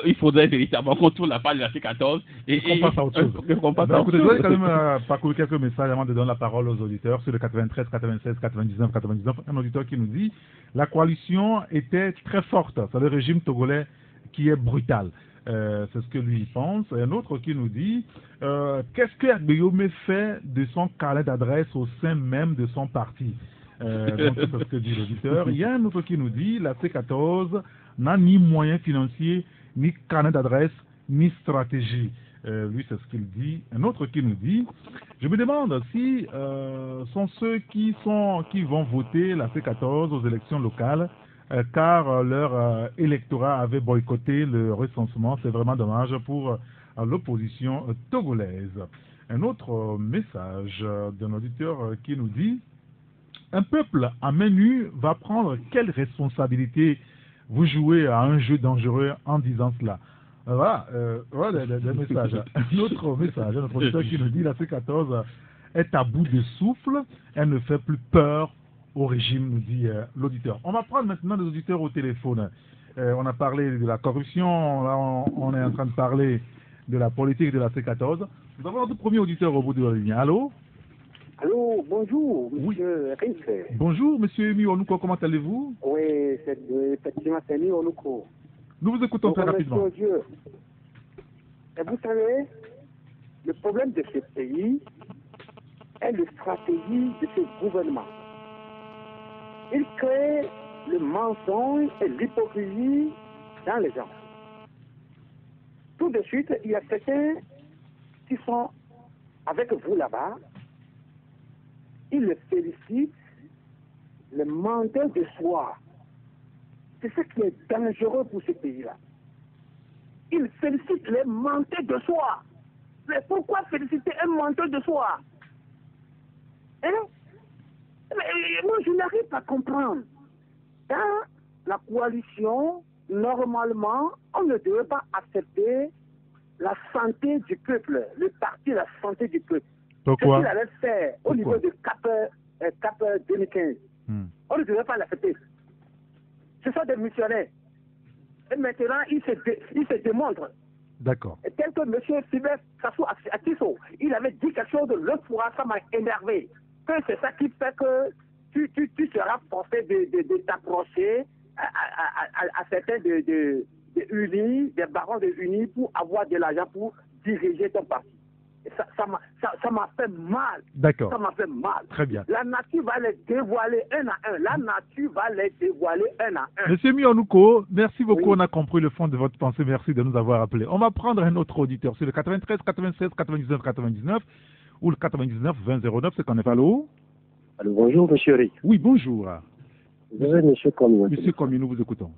il faudrait véritablement qu'on tourne la page de la C14 et qu'on passe à autre chose. Écoutez, je voudrais quand même parcourir quelques messages avant de donner la parole aux auditeurs sur le 93, 96, 99, 99. Un auditeur qui nous dit la coalition était très forte. C'est le régime togolais qui est brutal. C'est ce que lui pense. Et un autre qui nous dit qu'est-ce que Agbeyome fait de son carnet d'adresse au sein même de son parti? Donc c'est ce que dit l'auditeur. Il y a un autre qui nous dit la C14 n'a ni moyens financiers, ni carnet d'adresse, ni stratégie. Lui, c'est ce qu'il dit. Un autre qui nous dit je me demande si sont ceux qui vont voter la C14 aux élections locales car leur électorat avait boycotté le recensement. C'est vraiment dommage pour l'opposition togolaise. Un autre message d'un auditeur qui nous dit un peuple à main nue va prendre quelle responsabilité? Vous jouez à un jeu dangereux en disant cela. Voilà des messages. Un autre message, un auditeur qui nous dit la C14 est à bout de souffle, elle ne fait plus peur au régime, nous dit l'auditeur. On va prendre maintenant des auditeurs au téléphone. On a parlé de la corruption, là on est en train de parler de la politique de la C14. Nous avons notre premier auditeur au bout de la ligne. Allô? Allô, bonjour, monsieur Riff. Bonjour, monsieur Emi Onouko, comment allez-vous? Oui, effectivement, c'est Emi Onouko. Nous vous écoutons très rapidement. Dieu. Et vous savez, le problème de ce pays est la stratégie de ce gouvernement. il crée le mensonge et l'hypocrisie dans les gens. Tout de suite, il y a certains qui sont avec vous là-bas, ils le félicitent, le menteur de soi. C'est ce qui est dangereux pour ce pays-là. Ils félicitent les menteurs de soi. Mais pourquoi féliciter un menteur de soi? Hein? Mais moi, je n'arrive pas à comprendre. Dans la coalition, normalement, on ne devrait pas accepter la santé du peuple, le parti la santé du peuple. Pourquoi? Ce qu'il allait faire au niveau de CAP 2015, on ne devrait pas l'accepter. Ce sont des missionnaires. Et maintenant, ils se démontrent. D'accord. Tel que M. Sylvestre Sassou Atisso, il avait dit quelque chose de l'autre fois, ça m'a énervé. Que c'est ça qui fait que tu seras forcé de t'approcher à certains de unis, des barons de unis pour avoir de l'argent pour diriger ton parti. Et ça m'a fait mal. D'accord. Ça m'a fait mal. Très bien. La nature va les dévoiler un à un. La nature va les dévoiler un à un. Monsieur Mionouko, merci beaucoup. Oui. On a compris le fond de votre pensée. Merci de nous avoir appelés. On va prendre un autre auditeur sur le 93 96 99 99 ou le 99 20 09. C'est qu'on est pas là. Alors, bonjour, monsieur Rick. Oui, bonjour. Vous êtes monsieur Comino. Monsieur Comino, nous vous écoutons.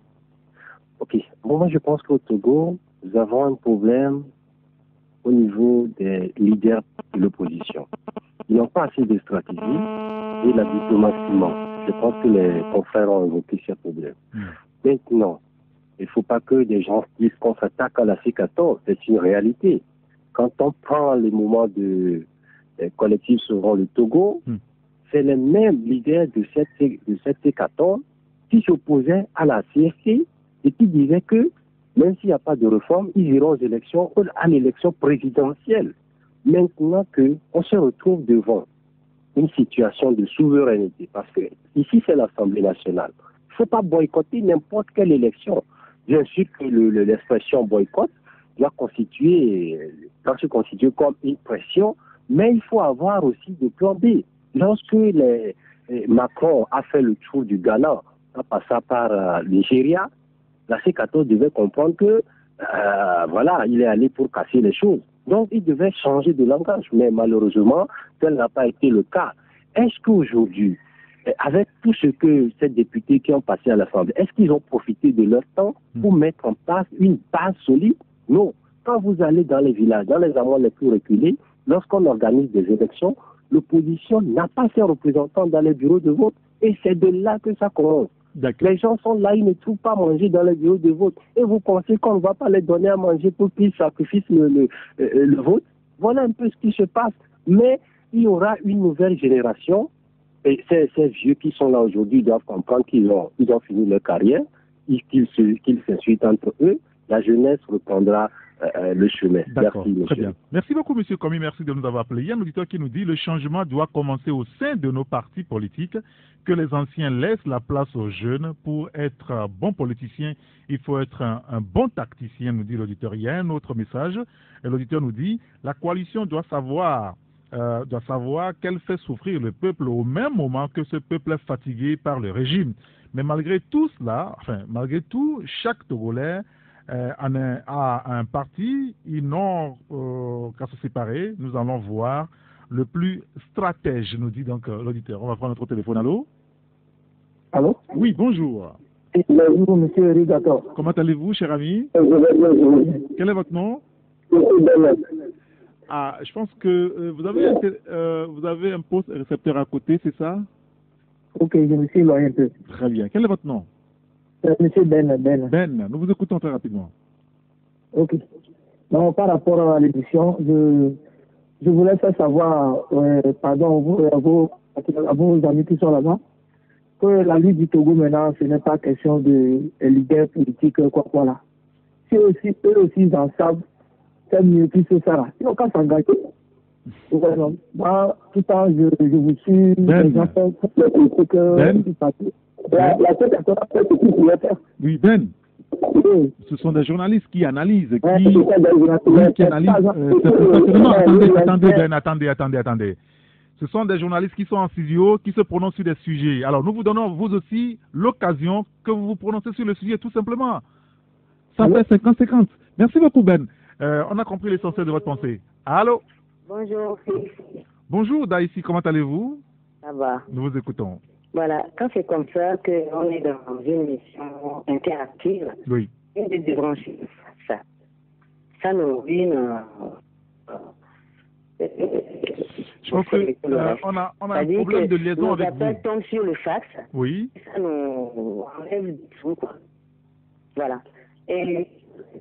Ok. Bon, moi, je pense qu'au Togo, nous avons un problème au niveau des leaders de l'opposition. Ils n'ont pas assez de stratégie et la diplomatie manque. Je pense que les confrères ont évoqué ces problèmes. Maintenant, il ne faut pas que des gens disent qu'on s'attaque à la C14. C'est une réalité. Quand on prend les moments de collectif sur le Togo, c'est les mêmes leaders de cette C14 qui s'opposaient à la CFC et qui disaient que même s'il n'y a pas de réforme, ils iront aux élections, à l'élection présidentielle. Maintenant qu'on se retrouve devant une situation de souveraineté, parce que ici c'est l'Assemblée nationale, il ne faut pas boycotter n'importe quelle élection. Bien sûr que l'expression boycott doit se constituer comme une pression, mais il faut avoir aussi des plans B. Lorsque Macron a fait le tour du Ghana, en passant par le Nigeria, la C14 devait comprendre que, voilà, il est allé pour casser les choses. Donc, il devait changer de langage. Mais malheureusement, tel n'a pas été le cas. Est-ce qu'aujourd'hui, avec tout ce que ces députés qui ont passé à l'Assemblée, est-ce qu'ils ont profité de leur temps pour mettre en place une base solide? Non. Quand vous allez dans les villages, dans les hameaux les plus reculés, lorsqu'on organise des élections, l'opposition n'a pas ses représentants dans les bureaux de vote. Et c'est de là que ça commence. Les gens sont là, ils ne trouvent pas à manger dans les bureaux de vote. Et vous pensez qu'on ne va pas les donner à manger pour qu'ils sacrifient le vote? Voilà un peu ce qui se passe. Mais il y aura une nouvelle génération. Et ces vieux qui sont là aujourd'hui doivent comprendre qu'ils ont fini leur carrière, qu'ils s'insultent entre eux. La jeunesse reprendra le chemin. D'accord, merci, très bien. Merci beaucoup, monsieur Commis. Merci de nous avoir appelés. Il y a un auditeur qui nous dit le changement doit commencer au sein de nos partis politiques, que les anciens laissent la place aux jeunes. Pour être un bon politicien, il faut être un bon tacticien, nous dit l'auditeur. Il y a un autre message. Et l'auditeur nous dit la coalition doit savoir qu'elle fait souffrir le peuple au même moment que ce peuple est fatigué par le régime. Mais malgré tout cela, malgré tout, chaque Togolais a un parti, ils n'ont qu'à se séparer. Nous allons voir le plus stratège, nous dit donc l'auditeur. On va prendre notre téléphone. Allô? Allô? Oui, bonjour. Bonjour, monsieur Rigato. Comment allez-vous, cher ami? Quel est votre nom? Ah, je pense que vous avez un poste récepteur à côté, c'est ça? Ok, je me suis éloigné un peu. Très bien. Quel est votre nom? Monsieur Ben. Ben, nous vous écoutons très rapidement. Ok. Donc, par rapport à l'édition, je voulais faire savoir, pardon, à vos amis qui sont là-bas, que la lutte du Togo maintenant, ce n'est pas question de leader politique, quoi là. Si aussi, eux aussi, ils en savent, c'est mieux que ce ça là. Ils n'ont qu'à s'engager. Moi, tout le temps, je vous suis, les gens font le politique, la tête à toi, c'est ce qu'ils pouvaient faire. Oui, Ben. Oui. Ce sont des journalistes qui analysent, qui analysent. Attendez, Ben, attendez. Ce sont des journalistes qui sont en studio, qui se prononcent sur des sujets. Alors, nous vous donnons, vous aussi, l'occasion que vous vous prononcez sur le sujet, tout simplement. Ça fait 50-50. Merci beaucoup, Ben. On a compris l'essentiel de votre pensée. Allô? Bonjour. Bonjour, Daïsi, comment allez-vous? Ça va. Nous vous écoutons. Voilà, quand c'est comme ça qu'on est dans une mission interactive, oui. Une des débrancher ça. Ça nous ruine. Je pense qu'on a un problème de liaison avec vous. Nos appels tombent sur le fax. Oui. Ça nous enlève du tout, quoi. Voilà. Et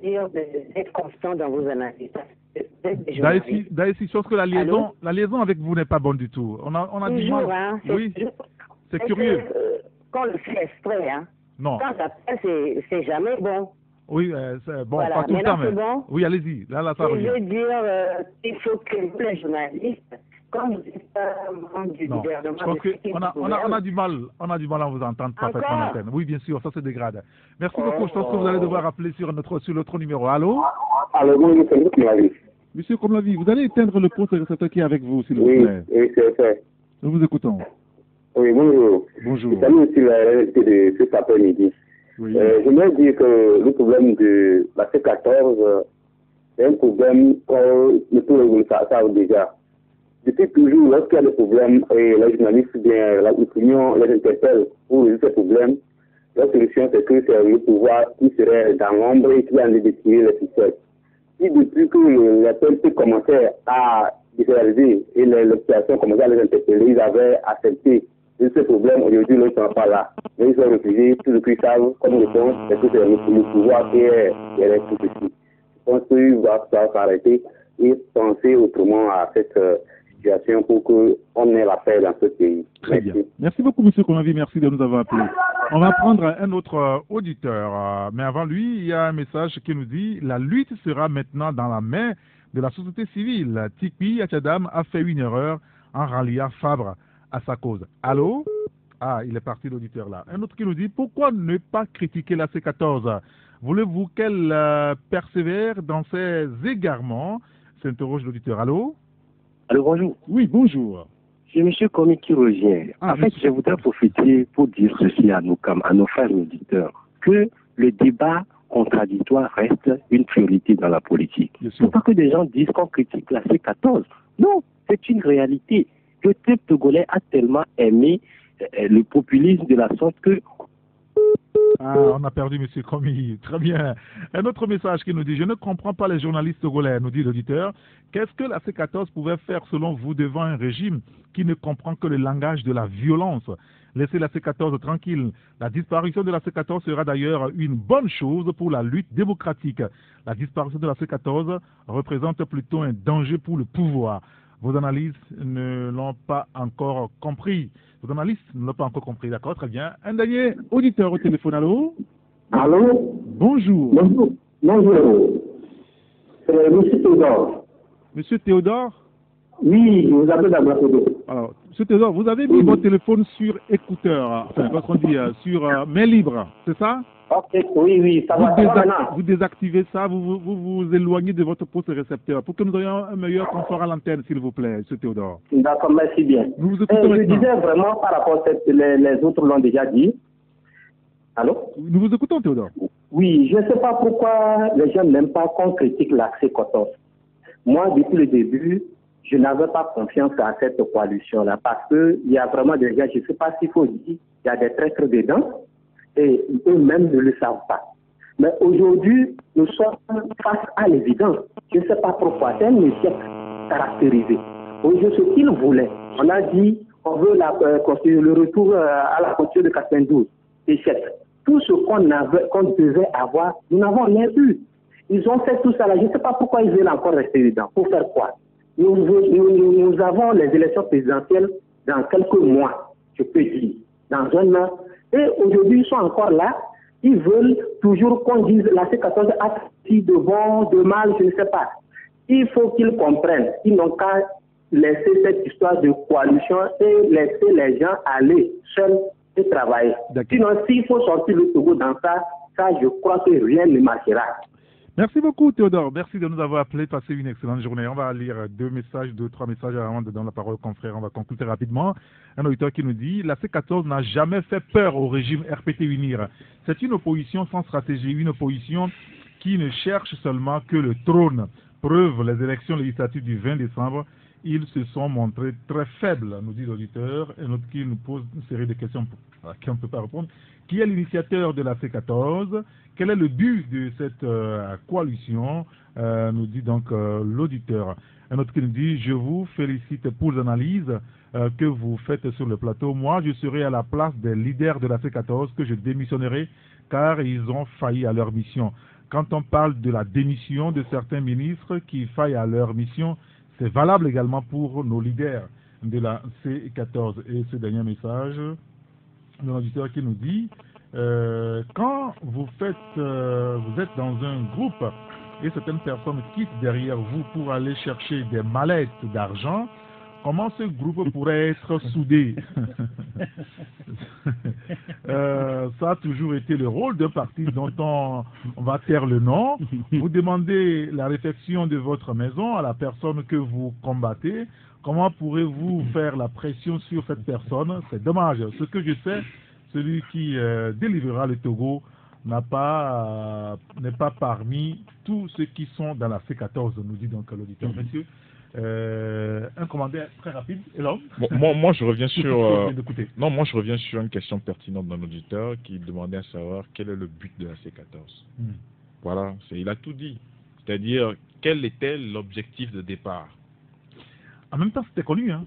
dire d'être constant dans vos analyses. Daïsi, je pense que la liaison avec vous n'est pas bonne du tout. On a du mal. Hein, oui. C'est curieux. Quand on le fait exprès, hein. Non. Quand j'appelle, c'est jamais bon. Oui, c'est bon, voilà. pas tout le temps, mais... Bon. Oui, allez-y, là, ça revient. Je veux dire, il faut que vous, les journalistes, quand vous êtes membre du gouvernement... Je pense qu'on a du mal à vous entendre parfaitement en antenne. Oui, bien sûr, ça se dégrade. Merci beaucoup, je pense que vous allez devoir appeler sur l'autre numéro. Allô? Allô, oui, c'est Komlavi. Monsieur Komlavi, vous allez éteindre le poste récepteur qui est avec vous, s'il vous plaît. Oui, c'est fait. Nous vous écoutons. Oui, bonjour. Bonjour. Je salue aussi la réalité de cet après-midi. Oui. J'aimerais dire que le problème de la C14 est un problème que tous les gens savent déjà. Depuis toujours, lorsqu'il y a des problèmes, et les journalistes, bien l'opinion les interpelle pour résoudre ces problèmes, la solution c'est que c'est le pouvoir qui serait dans l'ombre et qui a envie de tirer les ficelles. Si depuis que les PLP commençaient à réaliser et les situations commençaient à les interpeller, ils avaient accepté de ce problème, aujourd'hui, ils ne sont pas là. Mais ils ont refusé, tout ce qu'ils savent comme réponse, c'est que c'est le pouvoir qui est derrière tout ceci. Je pense qu'il va s'arrêter et penser autrement à cette situation pour qu'on ait la paix dans ce pays. Très bien. Merci beaucoup, M. Komlavi. Merci de nous avoir appelés. On va prendre un autre auditeur. Mais avant lui, il y a un message qui nous dit « La lutte sera maintenant dans la main de la société civile. Tikpi Yachadam a fait une erreur en ralliant Fabre à sa cause. » Allô? Ah, il est parti l'auditeur là. Un autre qui nous dit « Pourquoi ne pas critiquer la C14? Voulez-vous qu'elle persévère dans ses égarements ?» s'interroge l'auditeur. Allô? Allô, bonjour. Oui, bonjour. C'est M. Komi qui revient. En fait, je voudrais profiter pour dire ceci à nos frères auditeurs, que le débat contradictoire reste une priorité dans la politique. Il ne faut pas que des gens disent qu'on critique la C14. Non, c'est une réalité. Le peuple togolais a tellement aimé le populisme de la sorte que... Ah, on a perdu M. Komi. Très bien. Un autre message qui nous dit « Je ne comprends pas les journalistes togolais », nous dit l'auditeur. Qu'est-ce que la C14 pouvait faire selon vous devant un régime qui ne comprend que le langage de la violence? Laissez la C14 tranquille. La disparition de la C14 sera d'ailleurs une bonne chose pour la lutte démocratique. La disparition de la C14 représente plutôt un danger pour le pouvoir. Vos analystes ne l'ont pas encore compris. Vos analystes ne l'ont pas encore compris. D'accord, très bien. Un dernier auditeur au téléphone. Allô? Allô? Bonjour. Bonjour. Bonjour. C'est M. Théodore. Monsieur Théodore? Oui, je vous appelle d'abord Théodore. Alors, M. Théodore, vous avez mis votre téléphone sur écouteur, enfin, comment on dit, sur main libre, c'est ça? Ok, oui, ça va maintenant. Vous désactivez ça, vous éloignez de votre poste récepteur pour que nous ayons un meilleur confort à l'antenne, s'il vous plaît, M. Théodore. D'accord, merci bien. Nous vous écoutons je disais vraiment par rapport à les autres l'ont déjà dit. Allô? Nous vous écoutons, Théodore. Oui, je ne sais pas pourquoi les gens n'aiment pas qu'on critique l'accès C14. Moi, depuis le début, je n'avais pas confiance à cette coalition-là parce qu'il y a vraiment des gens, je ne sais pas s'il faut dire, il y a des traîtres dedans et eux-mêmes ne le savent pas. Mais aujourd'hui, nous sommes face à l'évidence. Je ne sais pas pourquoi, c'est un échec caractérisé. Aujourd'hui, ce qu'ils voulaient, on a dit on veut le retour à la Constitution de 92. Échec. Tout ce qu'on devait avoir, nous n'avons rien eu. Ils ont fait tout ça là. Je ne sais pas pourquoi ils veulent encore rester dedans. Pour faire quoi? Nous avons les élections présidentielles dans quelques mois, je peux dire, dans un an. Et aujourd'hui, ils sont encore là. Ils veulent toujours qu'on dise la C14 a fait de bon, de mal, je ne sais pas. Il faut qu'ils comprennent. Ils n'ont qu'à laisser cette histoire de coalition et laisser les gens aller seuls et travailler. Sinon, s'il faut sortir le Togo dans ça, je crois que rien ne marchera. Merci beaucoup Théodore, merci de nous avoir appelés, passez une excellente journée. On va lire deux, trois messages avant de donner la parole au confrère, on va conclure rapidement. Un auditeur qui nous dit, la C14 n'a jamais fait peur au régime RPT Unir. C'est une opposition sans stratégie, une opposition qui ne cherche seulement que le trône. Preuve, les élections législatives du 20 décembre, ils se sont montrés très faibles, nous dit l'auditeur, et notre qui nous pose une série de questions à laquelle on ne peut pas répondre. Qui est l'initiateur de la C14? Quel est le but de cette coalition? Nous dit donc l'auditeur. Un autre qui nous dit, je vous félicite pour l'analyse que vous faites sur le plateau. Moi, je serai à la place des leaders de la C14 que je démissionnerai car ils ont failli à leur mission. Quand on parle de la démission de certains ministres qui faillent à leur mission, c'est valable également pour nos leaders de la C14. Et ce dernier message, de l'auditeur qui nous dit, quand vous êtes dans un groupe et certaines personnes quittent derrière vous pour aller chercher des mallettes d'argent, comment ce groupe pourrait être soudé? Ça a toujours été le rôle d'un parti dont on va taire le nom. Vous demandez la réflexion de votre maison à la personne que vous combattez. Comment pourrez-vous faire la pression sur cette personne? C'est dommage. Ce que je sais, celui qui délivrera le Togo n'est pas parmi tous ceux qui sont dans la C14, nous dit donc l'auditeur. Monsieur, un commentaire très rapide. Et là, moi, je reviens sur je reviens sur une question pertinente d'un auditeur qui demandait à savoir quel est le but de la C14. Voilà, il a tout dit. C'est-à-dire, quel était l'objectif de départ? En même temps, c'était connu, hein.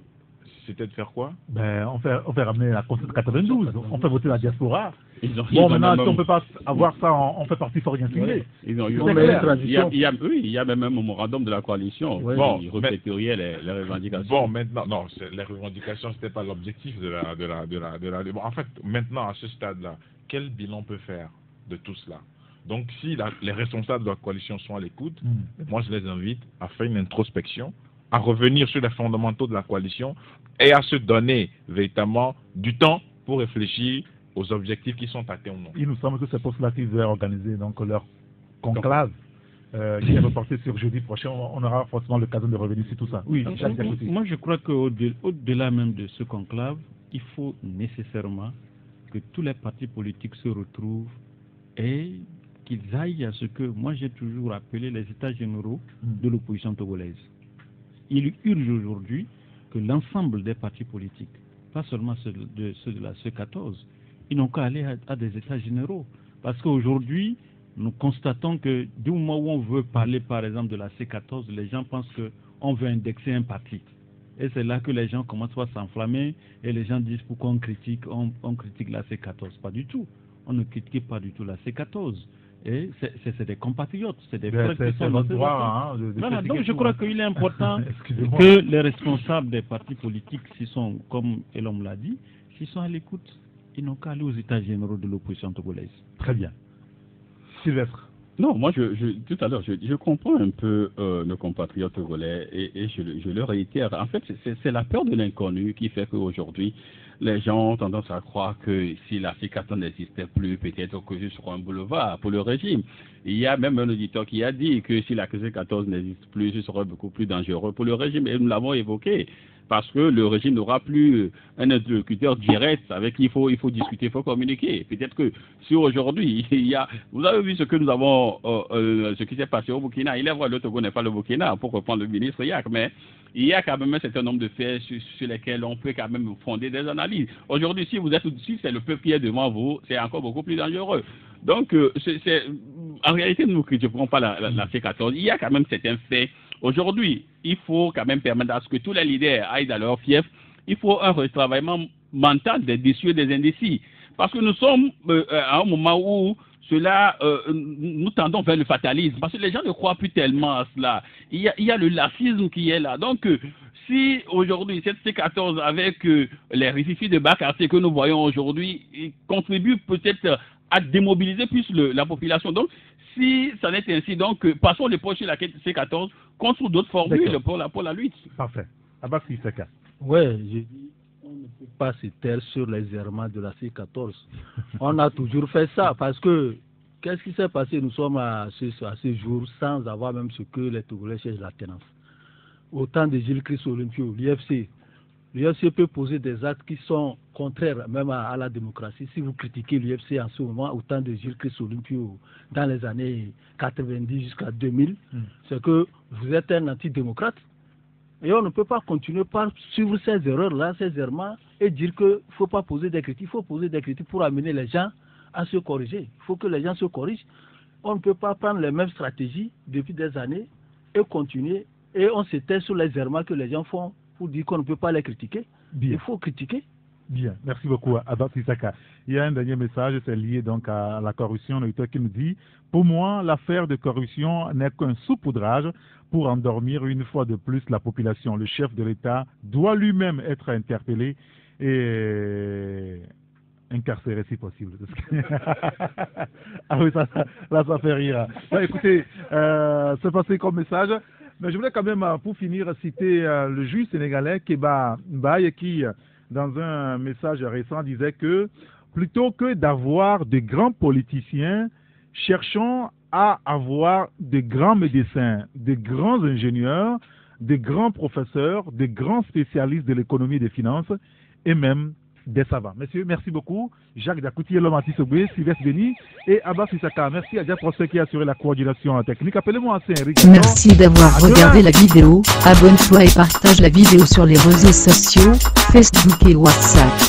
C'était de faire quoi? On fait ramener la Constitution 92, on fait voter la diaspora. Maintenant, si on ne peut pas avoir ça, on fait partie fort bien filé. Il y a même un mémorandum de la coalition. Il refléterait les revendications. Bon, maintenant, non, les revendications, c'était pas l'objectif de la. Bon, en fait, maintenant, à ce stade-là, quel bilan on peut faire de tout cela? Donc, si les responsables de la coalition sont à l'écoute, moi, je les invite à faire une introspection, à revenir sur les fondamentaux de la coalition et à se donner véritablement du temps pour réfléchir aux objectifs qui sont atteints ou non. Il nous semble que c'est pour cela qu'ils veulent organiser donc leur conclave qui est reporté sur jeudi prochain. On aura forcément l'occasion de revenir sur tout ça. Oui, moi je crois qu'au-delà même de ce conclave, il faut nécessairement que tous les partis politiques se retrouvent et qu'ils aillent à ce que moi j'ai toujours appelé les états généraux de l'opposition togolaise. Il urge aujourd'hui que l'ensemble des partis politiques, pas seulement ceux de la C14, ils n'ont qu'à aller à des états généraux. Parce qu'aujourd'hui, nous constatons que du moment où on veut parler, par exemple, de la C14, les gens pensent qu'on veut indexer un parti. Et c'est là que les gens commencent à s'enflammer et les gens disent pourquoi on critique la C14. Pas du tout. On ne critique pas du tout la C14. Et c'est des compatriotes, c'est des frères qui sont dans droit. Voilà, donc je crois qu'il est important que les responsables des partis politiques, s'ils sont, comme Elom l'a dit, s'ils sont à l'écoute, ils n'ont qu'à aller aux états généraux de l'opposition togolaise. Très bien. Sylvestre. Non, moi, tout à l'heure, je comprends un peu nos compatriotes togolais et je le réitère. En fait, c'est la peur de l'inconnu qui fait qu'aujourd'hui, les gens ont tendance à croire que si la C14 n'existait plus, peut-être que ce sera un boulevard pour le régime. Il y a même un auditeur qui a dit que si la C14 n'existe plus, ce serait beaucoup plus dangereux pour le régime. Et nous l'avons évoqué. Parce que le régime n'aura plus un interlocuteur direct avec qui il faut discuter, il faut communiquer. Peut-être que si aujourd'hui, vous avez vu ce que nous avons, ce qui s'est passé au Burkina. Il est vrai, le Togo n'est pas le Burkina, pour reprendre le ministre Yak, mais il y a quand même un certain nombre de faits sur lesquels on peut quand même fonder des analyses. Aujourd'hui, si c'est le peuple qui est devant vous, c'est encore beaucoup plus dangereux. Donc, en réalité, nous ne critiquons pas la C14. Il y a quand même certains faits. Aujourd'hui, il faut quand même permettre à ce que tous les leaders aillent dans leur fief. Il faut un retravaillement mental des déçus et des indécis. Parce que nous sommes à un moment où nous tendons vers le fatalisme. Parce que les gens ne croient plus tellement à cela. Il y a le lacisme qui est là. Donc, si aujourd'hui, cette C14 avec les récifs de Bas-Quartier que nous voyons aujourd'hui contribue peut-être à démobiliser plus la population. Donc, si ça n'est ainsi, donc passons l'épaule sur la C14 contre d'autres formules pour la lutte. Parfait. Abassi Seka. Oui, j'ai dit, on ne peut pas se taire sur les errements de la C14. On a toujours fait ça parce que Qu'est-ce qui s'est passé? Nous sommes à ce jour sans avoir même ce que les Togolais cherchent, la tenance. Au temps de Gilles Christ Olympio, l'UFC peut poser des actes qui sont contraires même à la démocratie. Si vous critiquez l'UFC en ce moment, au temps de Gilles Christ Olympio, dans les années 90 jusqu'à 2000, c'est que vous êtes un antidémocrate. Et on ne peut pas continuer par suivre ces erreurs-là, ces errements, et dire qu'il ne faut pas poser des critiques. Il faut poser des critiques pour amener les gens à se corriger. Il faut que les gens se corrigent. On ne peut pas prendre les mêmes stratégies depuis des années et continuer. Et on s'éteint sur les errements que les gens font pour dire qu'on ne peut pas les critiquer. Bien. Il faut critiquer. Bien, merci beaucoup Abbas Issaka. Il y a un dernier message, c'est lié donc à la corruption. Le qui nous dit: pour moi, l'affaire de corruption n'est qu'un saupoudrage pour endormir une fois de plus la population. Le chef de l'État doit lui-même être interpellé et incarcéré si possible. Ah oui, là ça fait rire. Bah, écoutez, c'est passé comme message. Mais je voulais quand même, pour finir, citer le juge sénégalais Kéba Mbaye qui, dans un message récent, disait que plutôt que d'avoir de grands politiciens, cherchons à avoir de grands médecins, de grands ingénieurs, de grands professeurs, de grands spécialistes de l'économie et des finances, et même des savants. Messieurs, merci beaucoup. Jacques Dakouti, Elomati Sobé, Sylvestre Béni et Abbas Issaka. Merci à Dia Procès qui a assuré la coordination technique. Appelez-moi Saint-Henri. Merci d'avoir regardé la vidéo. Abonne-toi et partage la vidéo sur les réseaux sociaux, Facebook et WhatsApp.